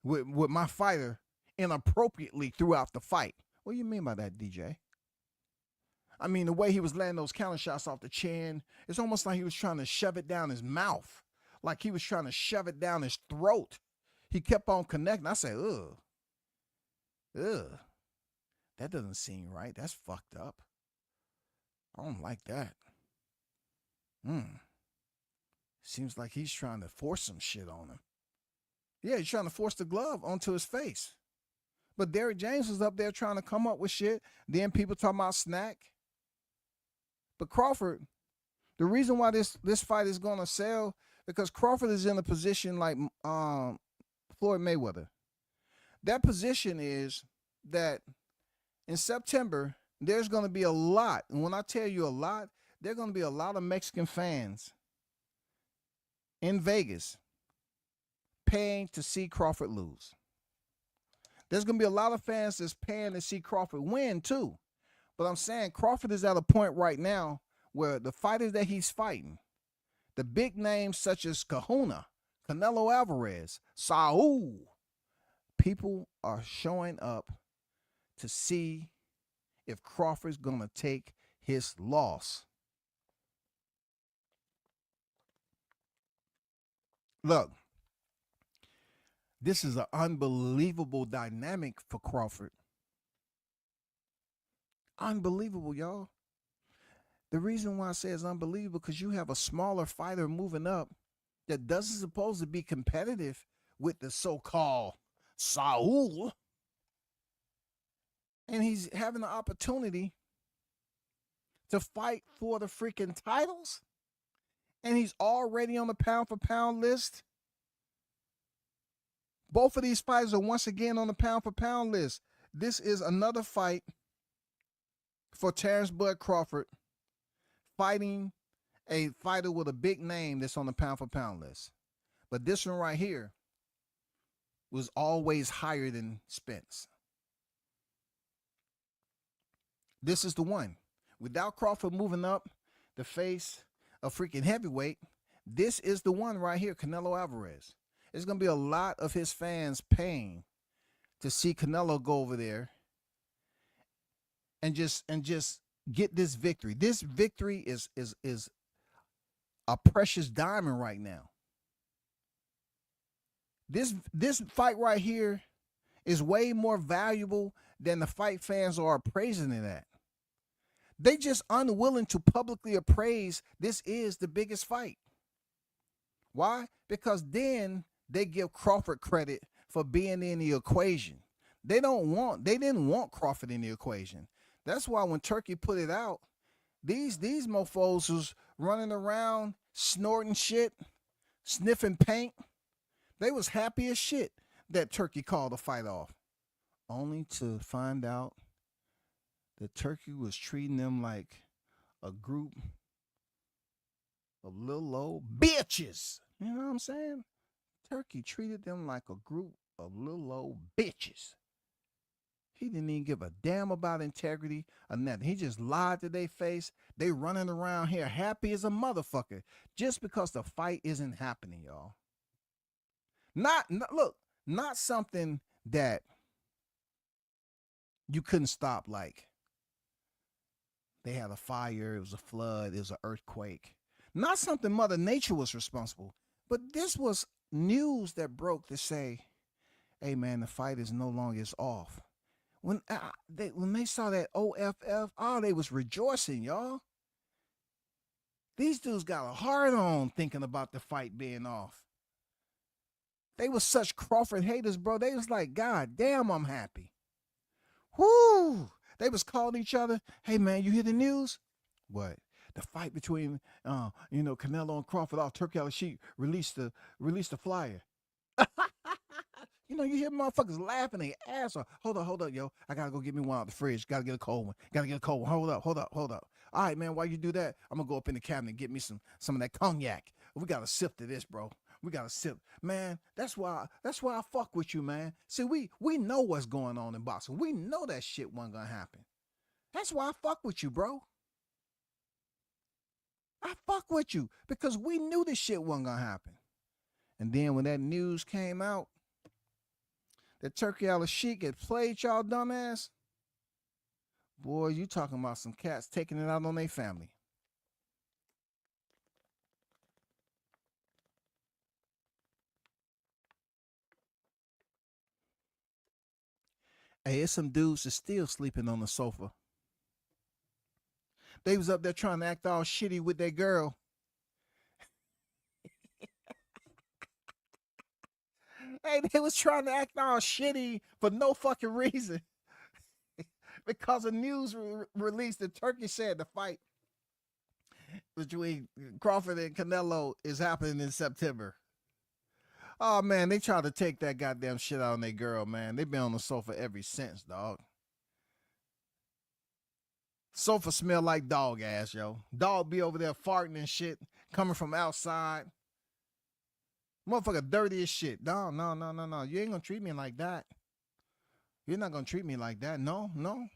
Speaker 2: with my fighter inappropriately throughout the fight. What do you mean by that, DJ? I mean, the way he was landing those counter shots off the chin, it's almost like he was trying to shove it down his mouth, like he was trying to shove it down his throat. He kept on connecting. I said, ugh, that doesn't seem right. That's fucked up. I don't like that. Seems like he's trying to force some shit on him. Yeah, he's trying to force the glove onto his face. But Derrick James was up there trying to come up with shit. Then people talking about snack. But Crawford, the reason why this fight is going to sell, because Crawford is in a position like Floyd Mayweather. That position is that in September, there's going to be a lot. And when I tell you a lot, there are going to be a lot of Mexican fans in Vegas paying to see Crawford lose. There's going to be a lot of fans that's paying to see Crawford win too. But I'm saying Crawford is at a point right now where the fighters that he's fighting, the big names such as Kahuna, Canelo Alvarez, Saul, people are showing up to see if Crawford's going to take his loss. Look, this is an unbelievable dynamic for Crawford. Unbelievable, y'all. The reason why I say it's unbelievable because you have a smaller fighter moving up that doesn't supposed to be competitive with the so-called Saul. And he's having the opportunity to fight for the freaking titles. And he's already on the pound for pound list. Both of these fighters are once again on the pound for pound list. This is another fight for Terrence Bud Crawford fighting a fighter with a big name that's on the pound for pound list. But this one right here was always higher than Spence. This is the one. Without Crawford moving up the face of freaking heavyweight, this is the one right here, Canelo Alvarez. It's going to be a lot of his fans paying to see Canelo go over there and just get this victory. This victory is a precious diamond right now. This fight right here is way more valuable than the fight fans are appraising it at. They just unwilling to publicly appraise this is the biggest fight. Why? Because then they give Crawford credit for being in the equation. They didn't want Crawford in the equation. That's why when Turkey put it out, these mofos was running around snorting shit, sniffing paint. They was happy as shit that Turkey called the fight off, only to find out that Turkey was treating them like a group of little old bitches. You know what I'm saying? Turkey treated them like a group of little old bitches. He didn't even give a damn about integrity or nothing. He just lied to their face. They running around here happy as a motherfucker just because the fight isn't happening, y'all. Not something that you couldn't stop, like they had a fire, it was a flood, it was an earthquake. Not something Mother Nature was responsible. But this was news that broke to say, hey, man, the fight is no longer off. When they saw that OFF, they was rejoicing, y'all. These dudes got a hard on thinking about the fight being off. They was such Crawford haters, bro. They was like, God damn, I'm happy. Whoo! They was calling each other, hey, man, you hear the news? What? The fight between, Canelo and Crawford. Turkey Al-Sheikh released the flyer. You hear motherfuckers laughing their ass off. Hold up, yo. I got to go get me one out the fridge. Got to get a cold one. Hold up. All right, man, while you do that, I'm going to go up in the cabinet and get me some of that cognac. We got to sip to this, bro. We got to sip. Man, that's why I fuck with you, man. See, we know what's going on in boxing. We know that shit wasn't going to happen. That's why I fuck with you, bro. I fuck with you because we knew this shit wasn't going to happen. And then when that news came out, that Turkey Al-Sheikh had played y'all dumbass, boy, you talking about some cats taking it out on their family. Hey, it's some dudes that's still sleeping on the sofa. They was up there trying to act all shitty with their girl. Hey, they was trying to act all shitty for no fucking reason. Because a news release that Turkey said the fight between Crawford and Canelo is happening in September. Oh, man, they tried to take that goddamn shit out on their girl, man. They been on the sofa ever since, dog. Sofa smell like dog ass, yo. Dog be over there farting and shit, coming from outside. Motherfucker dirty as shit. No. You ain't gonna treat me like that. You're not gonna treat me like that. No.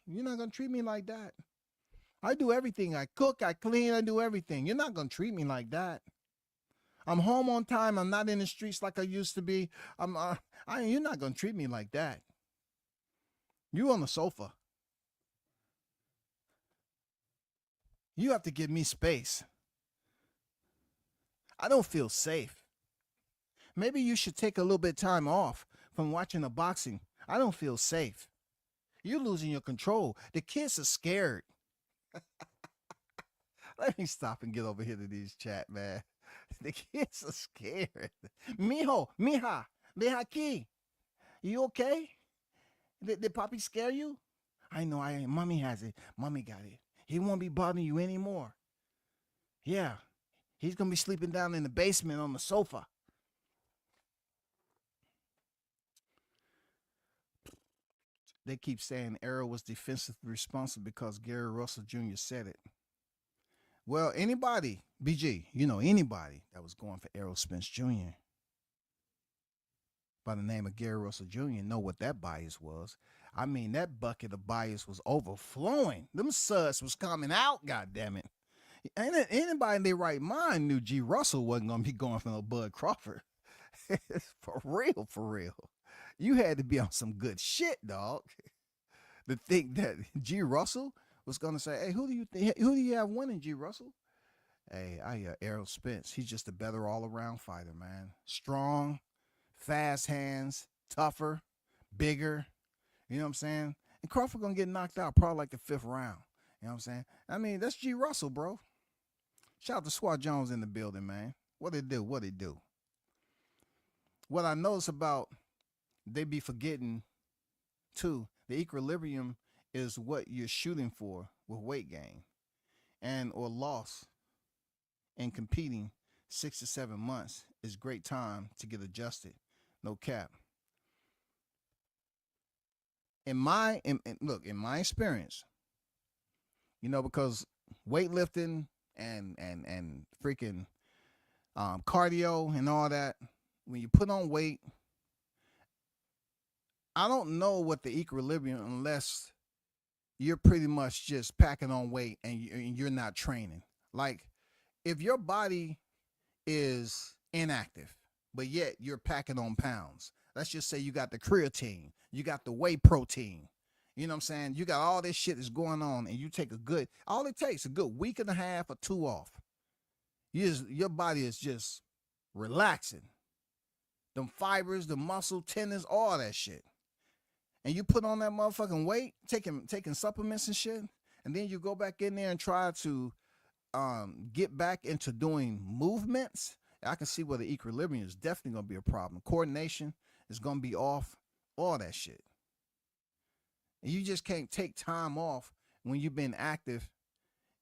Speaker 2: You're not gonna treat me like that. I do everything. I cook, I clean, I do everything. You're not gonna treat me like that. I'm home on time. I'm not in the streets like I used to be. You're not gonna treat me like that. You on the sofa. You have to give me space. I don't feel safe. Maybe you should take a little bit of time off from watching the boxing. I don't feel safe. You're losing your control. The kids are scared. Let me stop and get over here to these chat, man. The kids are scared. Mijo, mija, de aquí. You okay? Did Poppy scare you? I know, I ain't. Mommy has it. Mommy got it. He won't be bothering you anymore. Yeah. He's going to be sleeping down in the basement on the sofa. They keep saying Errol was defensively responsible because Gary Russell Jr. said it. Well, anybody, BG, anybody that was going for Errol Spence Jr. by the name of Gary Russell Jr. know what that bias was. I mean, that bucket of bias was overflowing. Them suds was coming out, goddammit. Anybody in their right mind knew G. Russell wasn't going to be going for no Bud Crawford. For real. You had to be on some good shit, dog, to think that G. Russell was going to say, hey, who do you have winning, G. Russell? Hey, Errol Spence. He's just a better all-around fighter, man. Strong, fast hands, tougher, bigger. You know what I'm saying? And Crawford going to get knocked out probably like the 5th round. You know what I'm saying? I mean, that's G. Russell, bro. Shout out to Swat Jones in the building, man. What it do? What I notice about they be forgetting, too, the equilibrium is what you're shooting for with weight gain or loss and competing 6 to 7 months is great time to get adjusted. No cap. In my experience, because weightlifting and freaking cardio and all that, when you put on weight, I don't know what the equilibrium unless you're pretty much just packing on weight and you're not training. Like, if your body is inactive, but yet you're packing on pounds, let's just say you got the creatine, you got the whey protein, you know what I'm saying? You got all this shit that's going on, and you take all it takes a good week and a half or 2 off. Your body is just relaxing. Them fibers, the muscle, tendons, all that shit. And you put on that motherfucking weight, taking supplements and shit, and then you go back in there and try to get back into doing movements. I can see where the equilibrium is definitely going to be a problem. Coordination is going to be off, all that shit. And you just can't take time off when you've been active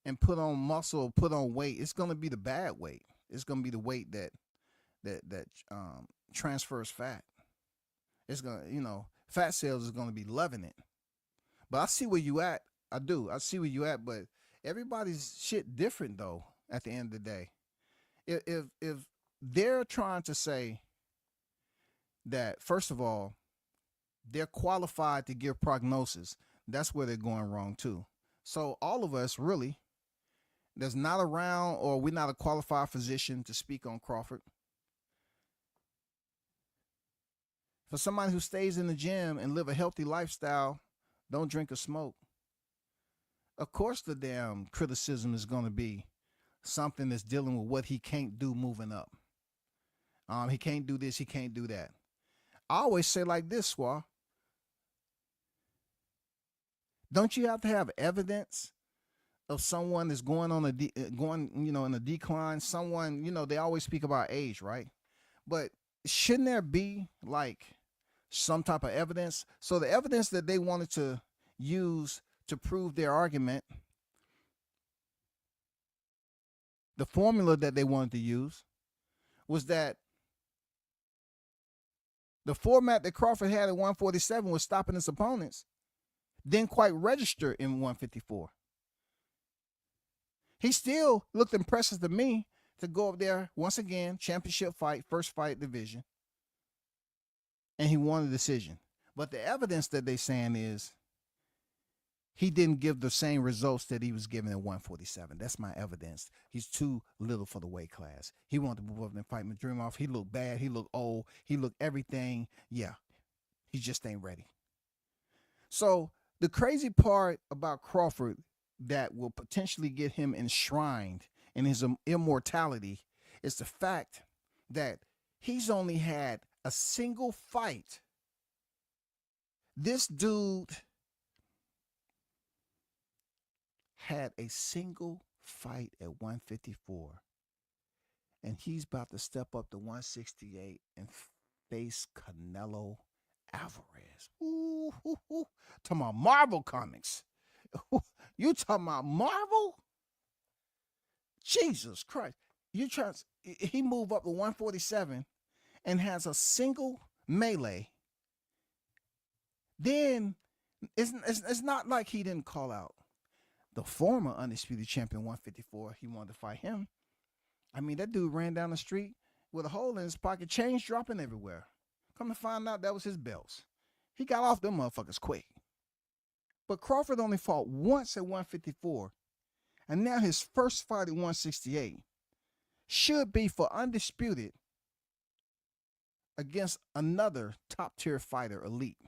Speaker 2: and put on muscle or put on weight. It's going to be the bad weight. It's going to be the weight that transfers fat. It's going to, fat cells is going to be loving it. But I see where you at. I do. I see where you at, but everybody's shit different though at the end of the day. If they're trying to say that, first of all, they're qualified to give prognosis, that's where they're going wrong too. So all of us really that's not around, or we're not a qualified physician to speak on Crawford. For somebody who stays in the gym and live a healthy lifestyle, don't drink or smoke, of course the damn criticism is going to be something that's dealing with what he can't do moving up. He can't do this, he can't do that. I always say like this, Squaw. Don't you have to have evidence of someone that's going on in a decline? Someone, they always speak about age, right? But shouldn't there be like some type of evidence? So the evidence that they wanted to use to prove their argument, the formula that they wanted to use, was that the format that Crawford had at 147 was stopping his opponents, didn't quite register in 154. He still looked impressive to me to go up there once again, championship fight, first fight division, and he won the decision. But the evidence that they saying is he didn't give the same results that he was given at 147. That's my evidence. He's too little for the weight class. He wanted to move up and fight Madrimov. He looked bad. He looked old. He looked everything. Yeah, he just ain't ready. So the crazy part about Crawford that will potentially get him enshrined in his immortality is the fact that he's only had a single fight. This dude had a single fight at 154. And he's about to step up to 168 and face Canelo Alvarez. Ooh, ooh, ooh. Talking about Marvel Comics. You talking about Marvel? Jesus Christ. He moved up to 147 and has a single melee. Then it's not like he didn't call out the former undisputed champion 154. He wanted to fight him. I mean, that dude ran down the street with a hole in his pocket, change dropping everywhere. Come to find out that was his belts. He got off them motherfuckers quick. But Crawford only fought once at 154. And now his first fight at 168 should be for undisputed against another top-tier fighter, elite,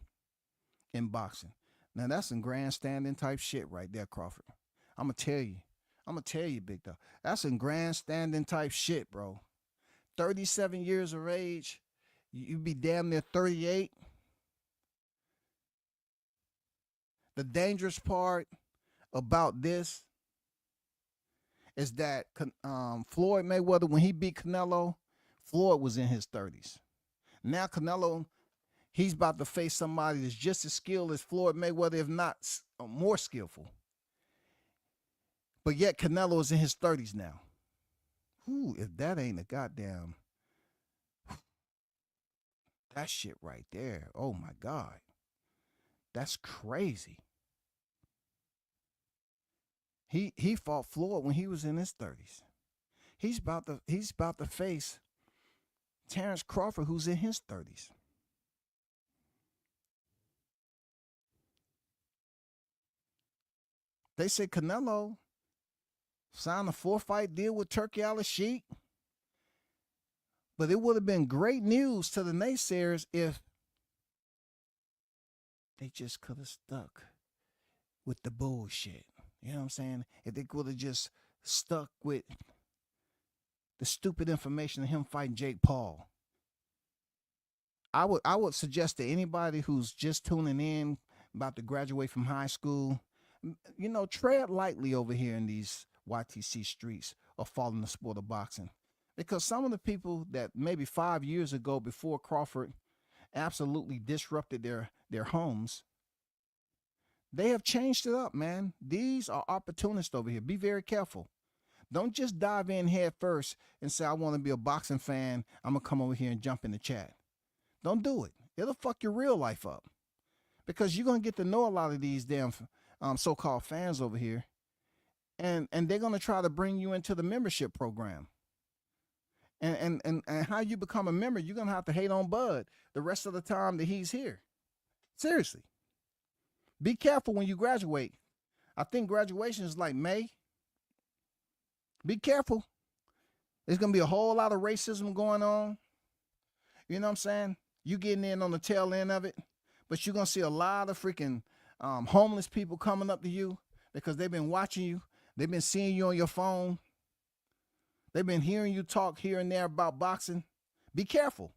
Speaker 2: in boxing. Now, that's some grandstanding type shit right there, Crawford. I'm going to tell you, big dog. That's some grandstanding type shit, bro. 37 years of age. You be damn near 38. The dangerous part about this is that Floyd Mayweather, when he beat Canelo, Floyd was in his 30s. Now Canelo, he's about to face somebody that's just as skilled as Floyd Mayweather, if not more skillful. But yet Canelo is in his 30s now. Ooh, if that ain't a goddamn, that shit right there. Oh my God. That's crazy. He fought Floyd when he was in his 30s. He's about to face Terrence Crawford, who's in his 30s. They say Canelo signed a 4-fight deal with Turki Al-Sheikh. But it would have been great news to the naysayers if they just could have stuck with the bullshit. You know what I'm saying? If they would have just stuck with the stupid information of him fighting Jake Paul. I would suggest to anybody who's just tuning in, about to graduate from high school, you know, tread lightly over here in these YTC streets or following the sport of boxing. Because some of the people that maybe 5 years ago, before Crawford absolutely disrupted their homes, they have changed it up, man. These are opportunists over here. Be very careful. Don't just dive in head first and say, I want to be a boxing fan. I'm going to come over here and jump in the chat. Don't do it. It'll fuck your real life up. Because you're going to get to know a lot of these damn so-called fans over here. And they're going to try to bring you into the membership program. And how you become a member, you're going to have to hate on Bud the rest of the time that he's here. Seriously. Be careful when you graduate. I think graduation is like May. Be careful. There's going to be a whole lot of racism going on. You know what I'm saying? You getting in on the tail end of it. But you're going to see a lot of freaking homeless people coming up to you because they've been watching you. They've been seeing you on your phone. They've been hearing you talk here and there about boxing. Be careful.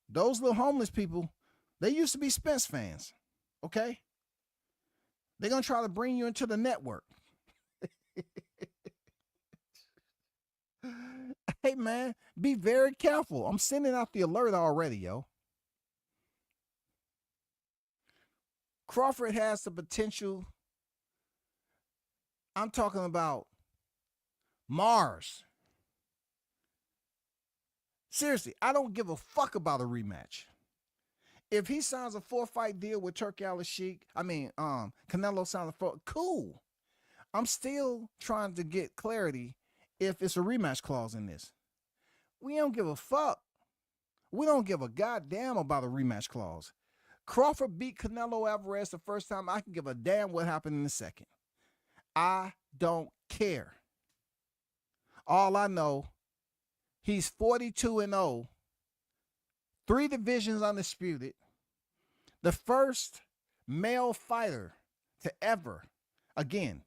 Speaker 2: Those little homeless people, they used to be Spence fans. Okay? They're going to try to bring you into the network. Hey, man, be very careful. I'm sending out the alert already, yo. Crawford has the potential. I'm talking about Mars. Seriously, I don't give a fuck about a rematch. If he signs a 4-fight deal with Turki Al-Sheikh, Canelo signs a 4, cool. I'm still trying to get clarity if it's a rematch clause in this. We don't give a fuck. We don't give a goddamn about a rematch clause. Crawford beat Canelo Alvarez the first time. I can give a damn what happened in the second. I don't care. All I know, he's 42-0. 3 divisions undisputed. The first male fighter to ever. I'm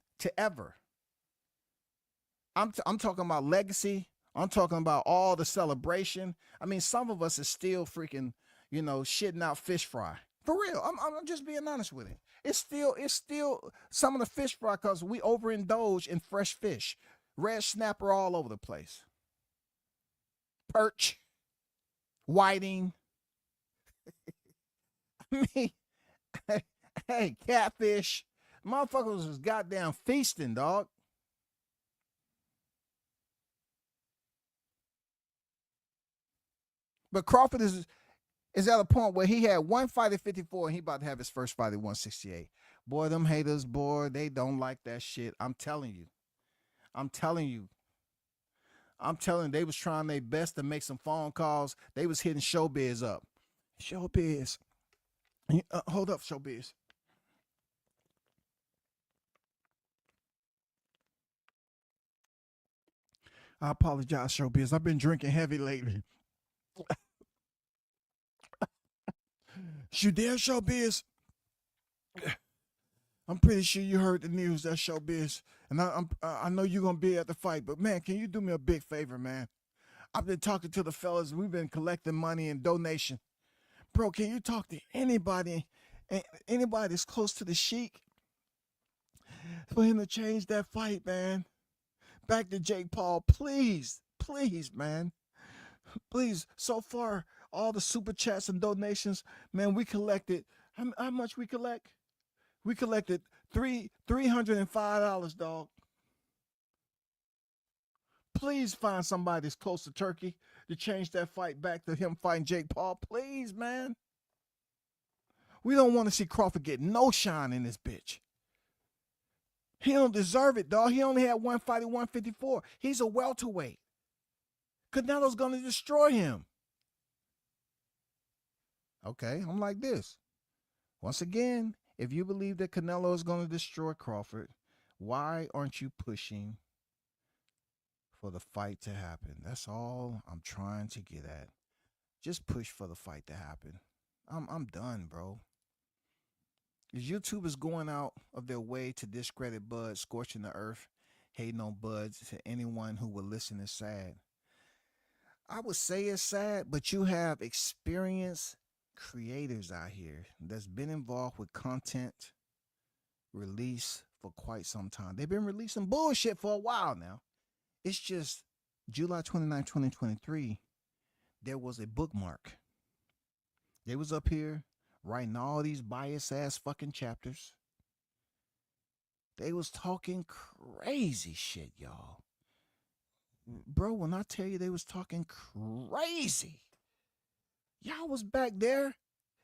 Speaker 2: talking about legacy. I'm talking about all the celebration. I mean, some of us is still freaking, shitting out fish fry. For real. I'm just being honest with it. It's still some of the fish fry because we overindulge in fresh fish. Red snapper all over the place. Perch. Whiting. I mean, hey, catfish. Motherfuckers was goddamn feasting, dog. But Crawford is at a point where he had one fight at 54 and he about to have his first fight at 168. Boy, them haters, boy, they don't like that shit. I'm telling you. They was trying their best to make some phone calls. They was hitting Showbiz up. Showbiz. Hold up, Showbiz. I apologize, Showbiz. I've been drinking heavy lately. You there, Showbiz? I'm pretty sure you heard the news. That's Showbiz, and I know you're gonna be at the fight. But man, can you do me a big favor, man? I've been talking to the fellas. We've been collecting money and donation. Bro, can you talk to anybody that's close to the Sheik for him to change that fight, man? Back to Jake Paul, please, man. Please. So far, all the super chats and donations, man, we collected. How much we collect? We collected $305, dog. Please find somebody that's close to Turkey to change that fight back to him fighting Jake Paul. Please, man. We don't want to see Crawford get no shine in this bitch. He don't deserve it, dog. He only had one fight at 154. He's a welterweight. Canelo's going to destroy him. Okay, I'm like this. Once again, if you believe that Canelo is going to destroy Crawford, why aren't you pushing for the fight to happen? That's all I'm trying to get at. Just push for the fight to happen. I'm done, bro. Is YouTubers going out of their way to discredit Bud, scorching the earth, hating on Bud? To anyone who will listen is sad. I would say it's sad, but you have experienced creators out here that's been involved with content release for quite some time. They've been releasing bullshit for a while now. It's just July 29, 2023, there was a bookmark. They was up here writing all these bias ass fucking chapters. They was talking crazy shit, y'all. Bro, when I tell you they was talking crazy, y'all was back there.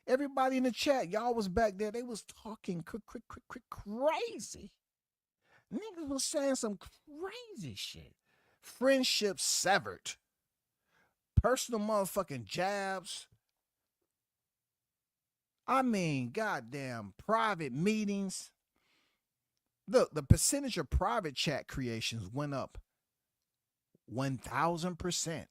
Speaker 2: Everybody in the chat, y'all was back there. They was talking crazy. Niggas was saying some crazy shit. Friendship severed. Personal motherfucking jabs. I mean, goddamn private meetings. Look, the percentage of private chat creations went up 1,000%.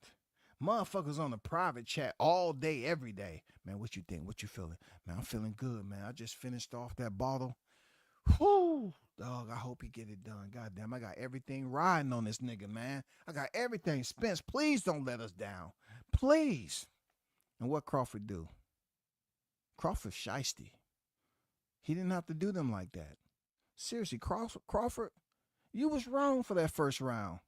Speaker 2: Motherfuckers on the private chat all day, every day. Man, what you think? What you feeling? Man, I'm feeling good, man. I just finished off that bottle. Whoo, dog, I hope he get it done. Goddamn, I got everything riding on this nigga, man. I got everything. Spence, please don't let us down. Please. And what Crawford do? Crawford shiesty. He didn't have to do them like that. Seriously, Crawford, you was wrong for that first round.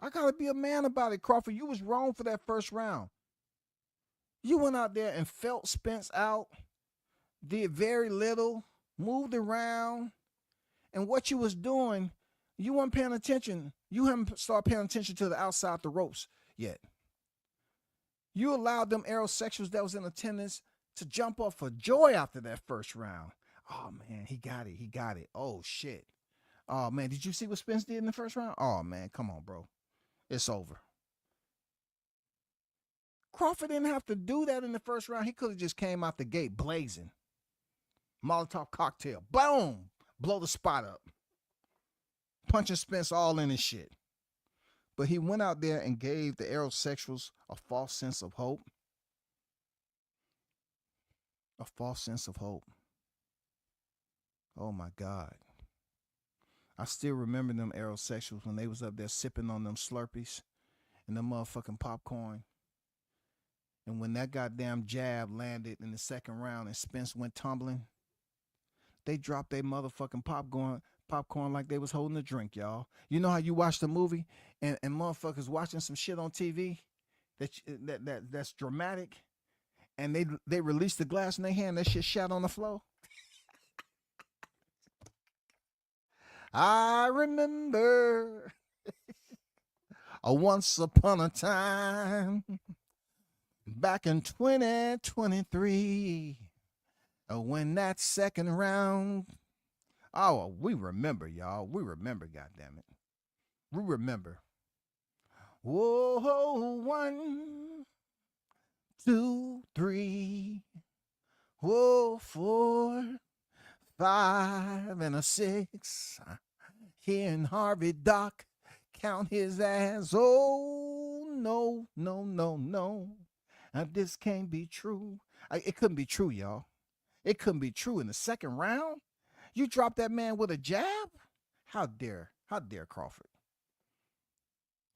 Speaker 2: I gotta be a man about it, Crawford. You was wrong for that first round. You went out there and felt Spence out, did very little, moved around, and what you was doing, you weren't paying attention. You haven't started paying attention to the outside the ropes yet. You allowed them aerosexuals that was in attendance to jump up for joy after that first round. Oh, man, he got it. He got it. Oh, shit. Oh, man, did you see what Spence did in the first round? Oh, man, come on, bro. It's over. Crawford didn't have to do that in the first round. He could have just came out the gate blazing. Molotov cocktail. Boom. Blow the spot up. Punching Spence all in his shit. But he went out there and gave the aerosexuals a false sense of hope. A false sense of hope. Oh, my God. I still remember them aerosexuals when they was up there sipping on them Slurpees and them motherfucking popcorn. And when that goddamn jab landed in the second round and Spence went tumbling, they dropped their motherfucking popcorn like they was holding a drink, y'all. You know how you watch the movie and motherfuckers watching some shit on TV that's dramatic, and they release the glass in their hand, that shit shot on the floor. I remember a once upon a time back in 2023 when that second round. Oh, we remember, y'all. We remember, goddammit. We remember. Whoa, 1, 2, 3. Whoa, 4, 5, and a 6. Hearing Harvey Doc count his ass. Oh, no, no, no, no. This can't be true. It couldn't be true, y'all. It couldn't be true in the second round. You dropped that man with a jab? How dare Crawford?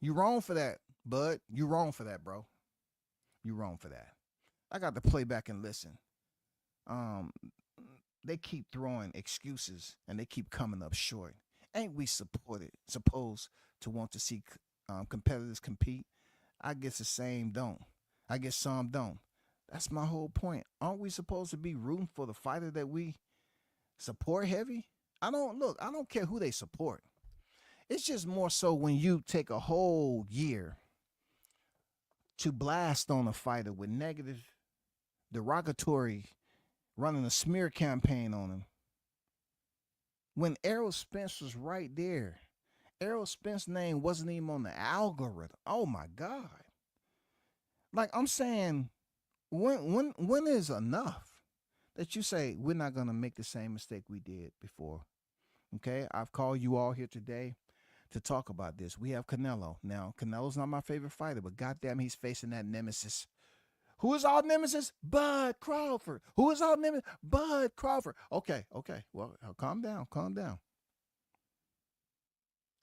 Speaker 2: You wrong for that, bud. You wrong for that, bro. You wrong for that. I got to play back and listen. They keep throwing excuses and they keep coming up short. Ain't we supposed to want to see competitors compete? I guess the same don't. I guess some don't. That's my whole point. Aren't we supposed to be rooting for the fighter that we support heavy? I don't care who they support. It's just more so when you take a whole year to blast on a fighter with negative, derogatory, running a smear campaign on him. When Errol Spence was right there, Errol Spence's name wasn't even on the algorithm. Oh my God. Like I'm saying, when is enough that you say we're not gonna make the same mistake we did before? Okay, I've called you all here today to talk about this. We have Canelo. Now, Canelo's not my favorite fighter, but goddamn, he's facing that nemesis. Who is our nemesis? Bud Crawford. Who is our nemesis? Bud Crawford. Okay. Well, calm down.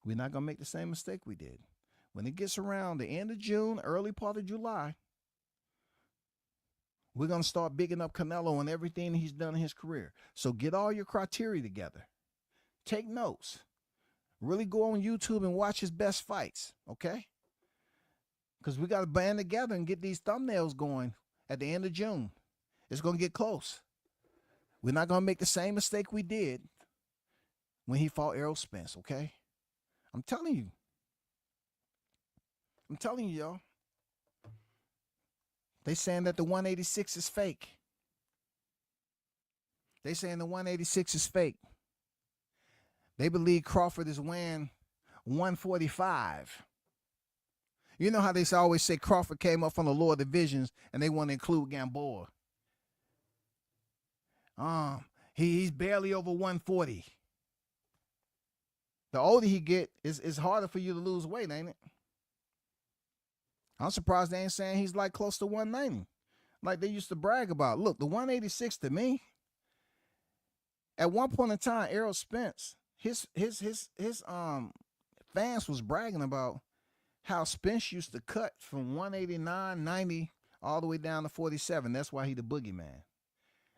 Speaker 2: We're not going to make the same mistake we did. When it gets around the end of June, early part of July, we're going to start bigging up Canelo and everything he's done in his career. So get all your criteria together. Take notes. Really go on YouTube and watch his best fights, okay? Because we got to band together and get these thumbnails going at the end of June. It's going to get close. We're not going to make the same mistake we did when he fought Errol Spence, okay? I'm telling you. Y'all. They saying that the 186 is fake. They saying the 186 is fake. They believe Crawford is weighing 145. You know how they always say Crawford came up from the lower divisions and they want to include Gamboa. He's barely over 140. The older he get, it's harder for you to lose weight, ain't it? I'm surprised they ain't saying he's like close to 190, like they used to brag about. Look, the 186 to me, at one point in time, Errol Spence, his fans was bragging about how Spence used to cut from 189, 90, all the way down to 47. That's why he the boogeyman.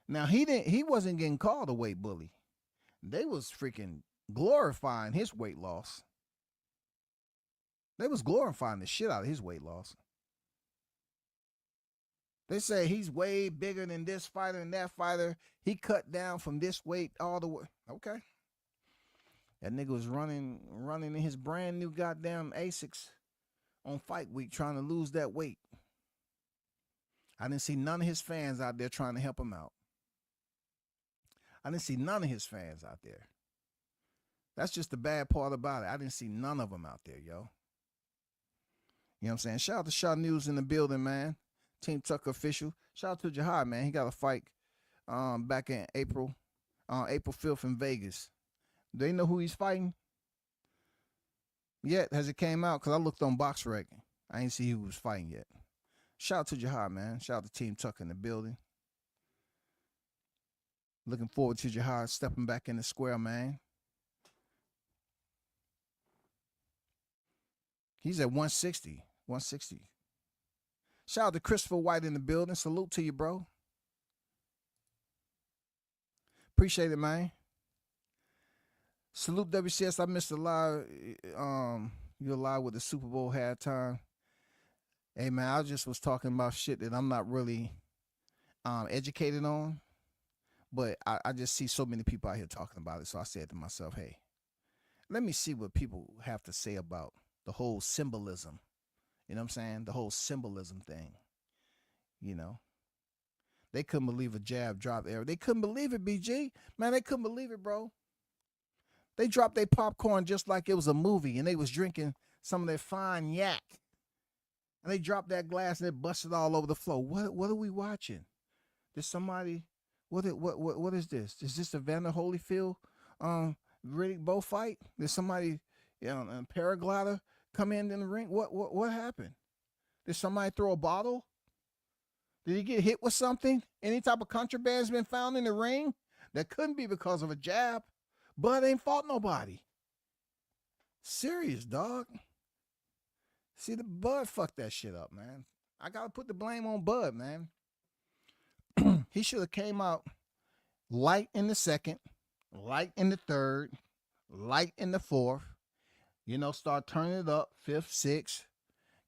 Speaker 2: Now he wasn't getting called a weight bully. They was freaking glorifying his weight loss. They was glorifying the shit out of his weight loss. They say he's way bigger than this fighter and that fighter. He cut down from this weight all the way. Okay. That nigga was running in his brand new goddamn Asics on fight week trying to lose that weight. I didn't see none of his fans out there trying to help him out. I didn't see none of his fans out there. That's just the bad part about it. I didn't see none of them out there, yo. You know what I'm saying? Shout out to Shaw News in the building, man. Team Tucker official. Shout out to Jihad, man. He got a fight back in April 5th in Vegas. Do they know who he's fighting? Yet, has it came out? Because I looked on BoxRec. I ain't see who was fighting yet. Shout out to Jihad, man. Shout out to Team Tucker in the building. Looking forward to Jihad stepping back in the square, man. He's at 160. 160. Shout out to Christopher White in the building. Salute to you, bro. Appreciate it, man. Salute WCS. I missed a live. You're live with the Super Bowl halftime. Hey man, I just was talking about shit that I'm not really educated on, but I just see so many people out here talking about it. So I said to myself, hey, let me see what people have to say about the whole symbolism. You know what I'm saying? The whole symbolism thing. You know, they couldn't believe a jab drop error. They couldn't believe it, BG. Man, they couldn't believe it, bro. They dropped their popcorn just like it was a movie, and they was drinking some of their fine yak. And they dropped that glass and it busted all over the floor. What are we watching? Did somebody? What is this? Is this a Vander Holyfield Riddick Bowe fight? Did somebody, a paraglider come in the ring? What happened? Did somebody throw a bottle? Did he get hit with something? Any type of contraband's been found in the ring? That couldn't be because of a jab. Bud ain't fought nobody. Serious, dog. See, the Bud fucked that shit up, man. I gotta put the blame on Bud, man. He should have came out light in the second, light in the third, light in the fourth. Start turning it up, fifth, sixth,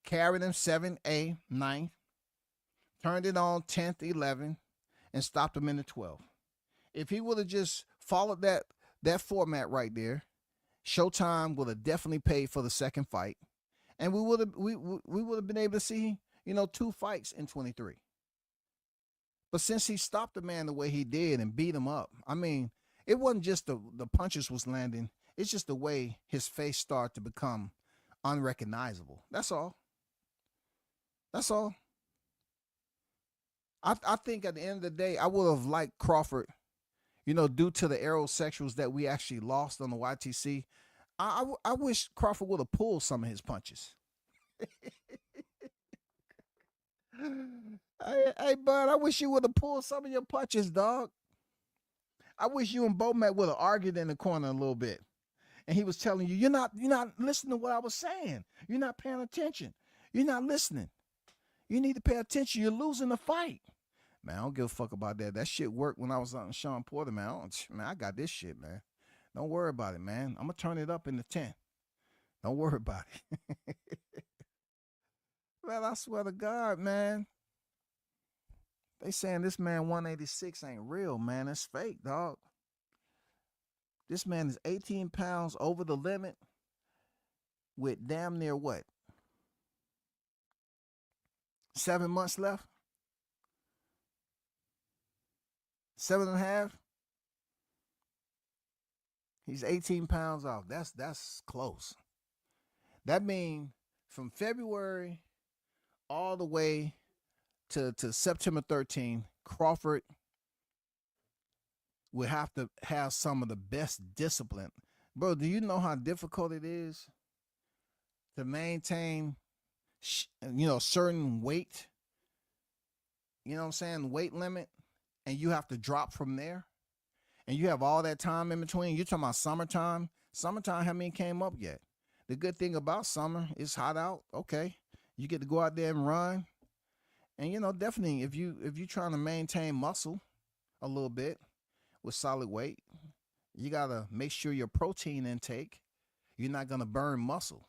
Speaker 2: carried him 7A, 9th, turned it on 10th, 11th, and stopped him in the 12th. If he would have just followed that format right there, Showtime would have definitely paid for the second fight. And we would have been able to see, 2 fights in 23. But since he stopped the man the way he did and beat him up, I mean, it wasn't just the punches was landing. It's just the way his face started to become unrecognizable. That's all. That's all. I think at the end of the day, I would have liked Crawford, due to the aerosexuals that we actually lost on the YTC. I wish Crawford would have pulled some of his punches. Hey, bud, I wish you would have pulled some of your punches, dog. I wish you and Bomac would have argued in the corner a little bit. And he was telling you, you're not listening to what I was saying. You're not paying attention. You're not listening. You need to pay attention. You're losing the fight. Man, I don't give a fuck about that. That shit worked when I was on Sean Porter, man. I got this shit, man. Don't worry about it, man. I'm going to turn it up in the 10. Don't worry about it. Man, I swear to God, man. They saying this man 186 ain't real, man. It's fake, dog. This man is 18 pounds over the limit with damn near what? 7 months left? 7.5? He's 18 pounds off. That's close. That means from February all the way to September 13th, Crawford will have to have some of the best discipline. Bro, do you know how difficult it is to maintain, certain weight? You know what I'm saying? Weight limit. And you have to drop from there. And you have all that time in between. You're talking about summertime. Summertime haven't even came up yet. The good thing about summer, it's hot out. Okay. You get to go out there and run. And, definitely if you're trying to maintain muscle a little bit with solid weight, you got to make sure your protein intake, you're not going to burn muscle.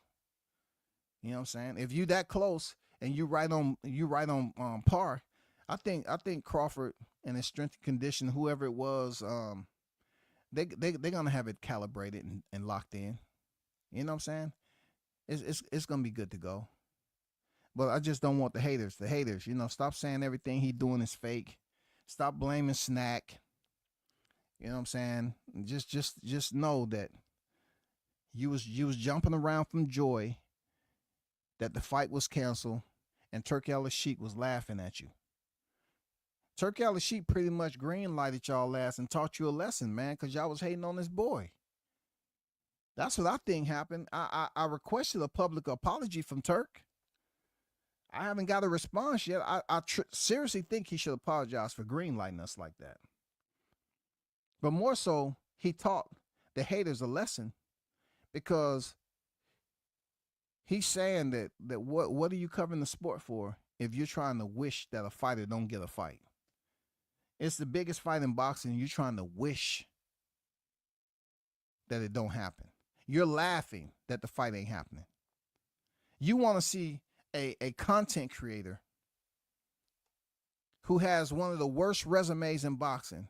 Speaker 2: You know what I'm saying? If you that close and you right on par, I think Crawford and his strength and condition, whoever it was, they're gonna have it calibrated and locked in. You know what I'm saying? It's gonna be good to go. But I just don't want the haters. The haters, stop saying everything he doing is fake. Stop blaming Snack. You know what I'm saying? Just know that you was jumping around from joy that the fight was canceled and Turki Al-Sheikh was laughing at you. Turki Al-Sheikh pretty much green-lighted y'all ass and taught you a lesson, man, because y'all was hating on this boy. That's what I think happened. I requested a public apology from Turk. I haven't got a response yet. I seriously think he should apologize for green-lighting us like that. But more so, he taught the haters a lesson because he's saying that what are you covering the sport for if you're trying to wish that a fighter don't get a fight? It's the biggest fight in boxing. You're trying to wish that it don't happen. You're laughing that the fight ain't happening. You want to see a content creator who has one of the worst resumes in boxing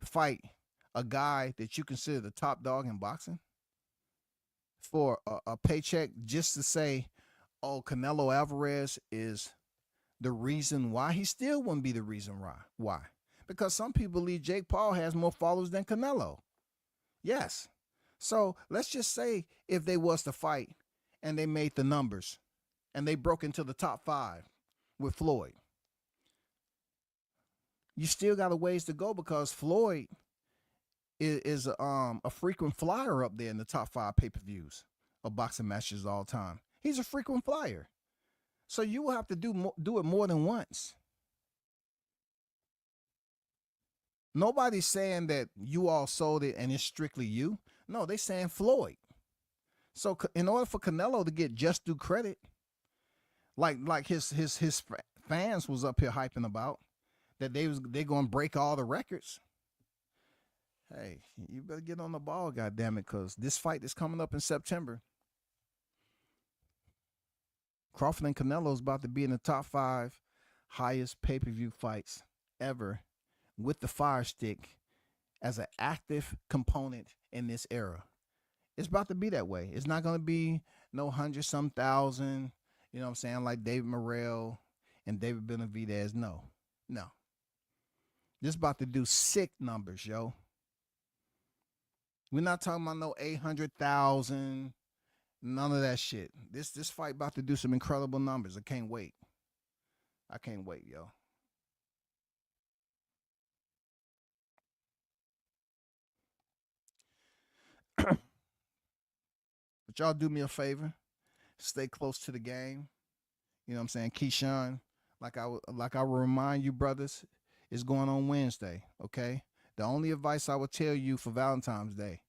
Speaker 2: fight a guy that you consider the top dog in boxing for a paycheck just to say, oh, Canelo Alvarez is the reason why? He still wouldn't be the reason why. Because some people believe Jake Paul has more followers than Canelo. Yes. So let's just say if they was to fight and they made the numbers and they broke into the top 5 with Floyd, you still got a ways to go because Floyd is a frequent flyer up there in the top 5 pay-per-views of boxing matches all time. He's a frequent flyer. So you will have to do it more than once. Nobody's saying that you all sold it and it's strictly you. No, they saying Floyd. So in order for Canelo to get just due credit, like his fans was up here hyping about that they going to break all the records. Hey, you better get on the ball, goddammit, because this fight is coming up in September. Crawford and Canelo is about to be in the top 5 highest pay-per-view fights ever with the Fire Stick as an active component in this era. It's about to be that way. It's not going to be no 100-some thousand, you know what I'm saying, like David Morrell and David Benavidez. No. This about to do sick numbers, yo. We're not talking about no 800,000, none of that shit. This fight about to do some incredible numbers. I can't wait. Yo. But y'all do me a favor. Stay close to the game. You know what I'm saying? Keyshawn, like I will remind you brothers, is going on Wednesday, okay? The only advice I would tell you for Valentine's Day,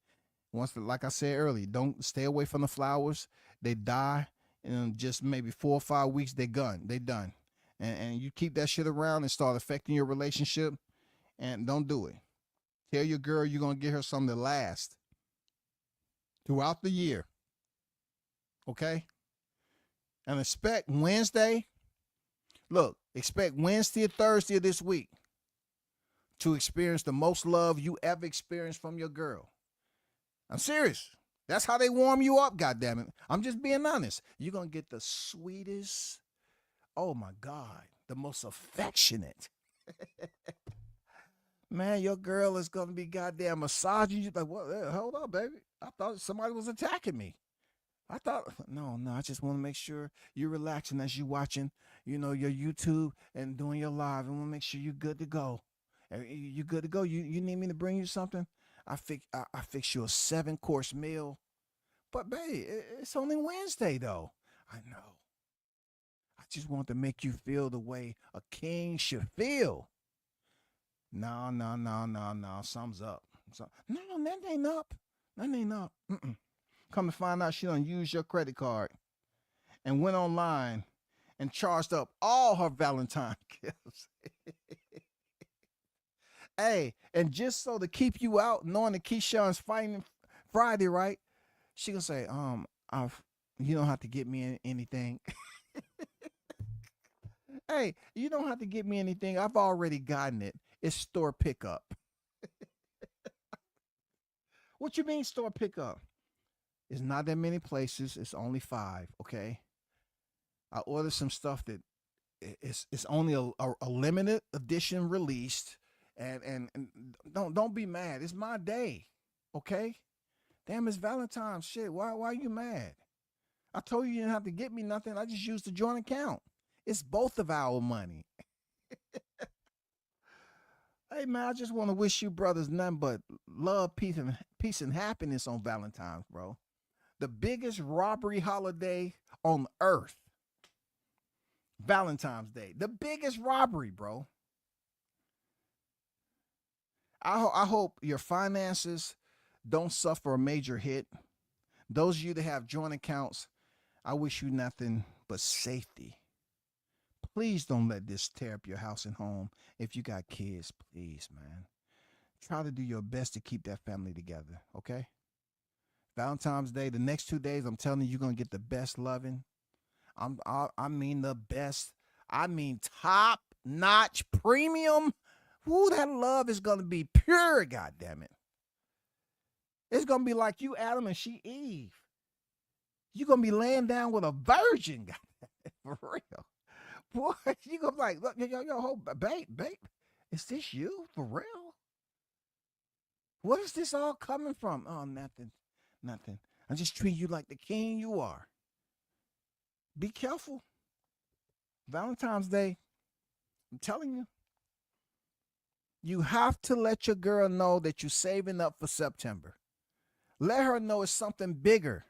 Speaker 2: like I said earlier, don't stay away from the flowers. They die in just maybe 4 or 5 weeks. They done. And you keep that shit around and start affecting your relationship, and don't do it. Tell your girl you're going to get her something to last throughout the year, okay? And expect Wednesday or Thursday of this week to experience the most love you ever experienced from your girl. I'm serious. That's how they warm you up, goddammit. I'm just being honest. You're going to get the sweetest, oh my God, the most affectionate. Man, your girl is going to be goddamn massaging you. Like, what? Hold on, baby. I thought somebody was attacking me. No, I just want to make sure you're relaxing as you watching, your YouTube and doing your live. I want to make sure you're good to go. You good to go? You need me to bring you something? I fix you a 7-course meal. But babe, it's only Wednesday though. I know. I just want to make you feel the way a king should feel. No. Something's up. No, that ain't up. Mm-mm. Come to find out she done used your credit card and went online and charged up all her Valentine gifts. Hey, and just so to keep you out, knowing that Keyshawn's fighting Friday, right? She gonna say, you don't have to get me anything. Hey, you don't have to get me anything. I've already gotten it. It's store pickup. What you mean store pickup? It's not that many places. It's only 5, okay? I ordered some stuff that it's only a limited edition released. And don't be mad. It's my day, okay? Damn, it's Valentine's. Shit, why are you mad? I told you didn't have to get me nothing. I just used the joint account. It's both of our money. Hey, man, I just want to wish you brothers nothing but love, peace, and happiness on Valentine's, bro. The biggest robbery holiday on earth. Valentine's Day. The biggest robbery, bro. I hope your finances don't suffer a major hit. Those of you that have joint accounts, I wish you nothing but safety. Please don't let this tear up your house and home. If you got kids, please, man. Try to do your best to keep that family together, okay? Valentine's Day, the next 2 days, I'm telling you, you're gonna get the best loving. I mean the best. I mean top notch premium. Woo, that love is gonna be pure. God damn it. It's gonna be like you, Adam, and she, Eve. You're gonna be laying down with a virgin. God damn it, for real. Boy, you gonna be like, look, yo, babe, is this you for real? What is this all coming from? Oh, nothing. I just treat you like the king you are. Be careful. Valentine's Day, I'm telling you, you have to let your girl know that you're saving up for September. Let her know it's something bigger,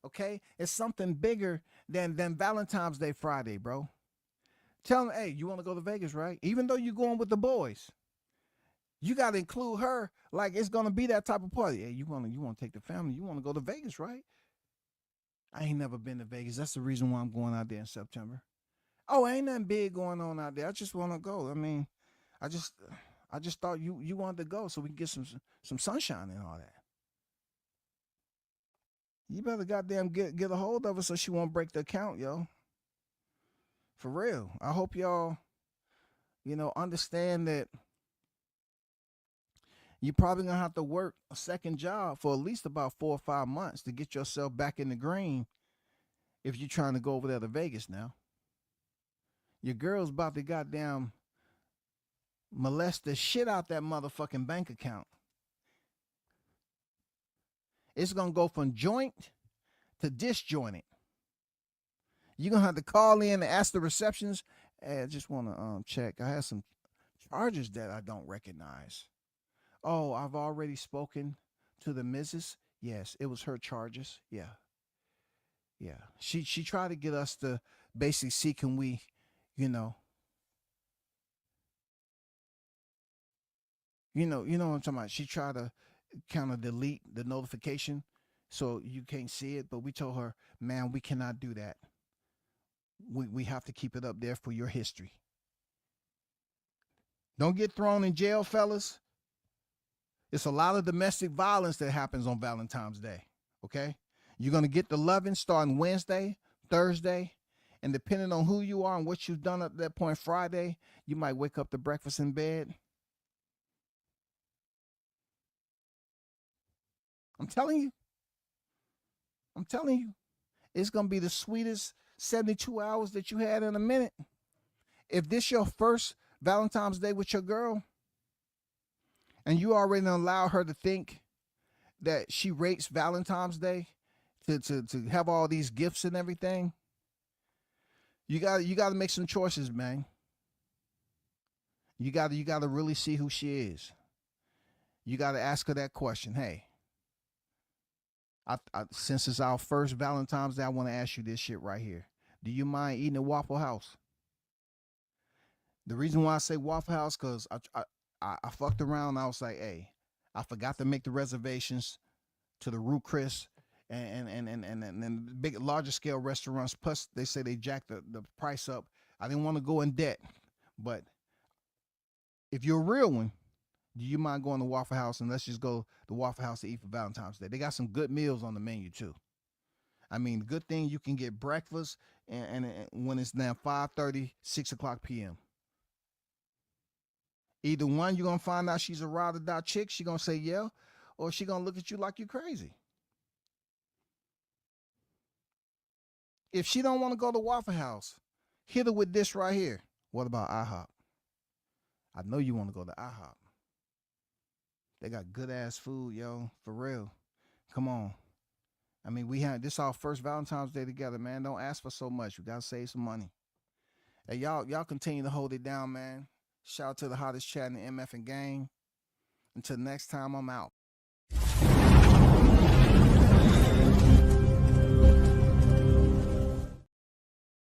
Speaker 2: okay? It's something bigger than Valentine's Day Friday, bro. Tell them, hey, you want to go to Vegas, right? Even though you're going with the boys, you got to include her like it's going to be that type of party. Hey, you want to take the family. You want to go to Vegas, right? I ain't never been to Vegas. That's the reason why I'm going out there in September. Oh, ain't nothing big going on out there. I just want to go. I mean, I just thought you wanted to go so we can get some sunshine and all that. You better goddamn get a hold of her so she won't break the account, yo. For real. I hope y'all, understand that you're probably going to have to work a second job for at least about 4 or 5 months to get yourself back in the green if you're trying to go over there to Vegas now. Your girl's about to goddamn molest the shit out that motherfucking bank account. It's going to go from joint to disjointed. You're going to have to call in and ask the receptions. Hey, I just want to check. I have some charges that I don't recognize. Oh, I've already spoken to the missus. Yes, it was her charges. Yeah. She tried to get us to basically see, can we, you know what I'm talking about. She tried to kind of delete the notification so you can't see it, but we told her, man, we cannot do that. We have to keep it up there for your history. Don't get thrown in jail, fellas. It's a lot of domestic violence that happens on Valentine's Day, okay? You're going to get the loving starting Wednesday, Thursday, and depending on who you are and what you've done at that point Friday, you might wake up to breakfast in bed. I'm telling you. It's going to be the sweetest 72 hours that you had in a minute. If this your first Valentine's Day with your girl, and you already allow her to think that she rates Valentine's Day to have all these gifts and everything, you got to make some choices, man. You got to really see who she is. You got to ask her that question. Hey, since it's our first Valentine's Day, I want to ask you this shit right here. Do you mind eating at Waffle House? The reason why I say Waffle House, because I fucked around. I was like, hey, I forgot to make the reservations to the Roux Chris and big larger scale restaurants. Plus, they say they jacked the price up. I didn't want to go in debt, but if you're a real one, do you mind going to Waffle House, and let's just go to Waffle House to eat for Valentine's Day? They got some good meals on the menu too. I mean, good thing you can get breakfast and when it's now 5:30, 6 o'clock p.m. Either one, you're going to find out she's a ride or die chick. She's going to say yeah, or she's going to look at you like you're crazy. If she don't want to go to Waffle House, hit her with this right here. What about IHOP? I know you want to go to IHOP. They got good-ass food, yo, for real. Come on. I mean, this our first Valentine's Day together, man. Don't ask for so much. We got to save some money. Hey, y'all continue to hold it down, man. Shout out to the hottest chat in the MF and gang. Until next time, I'm out.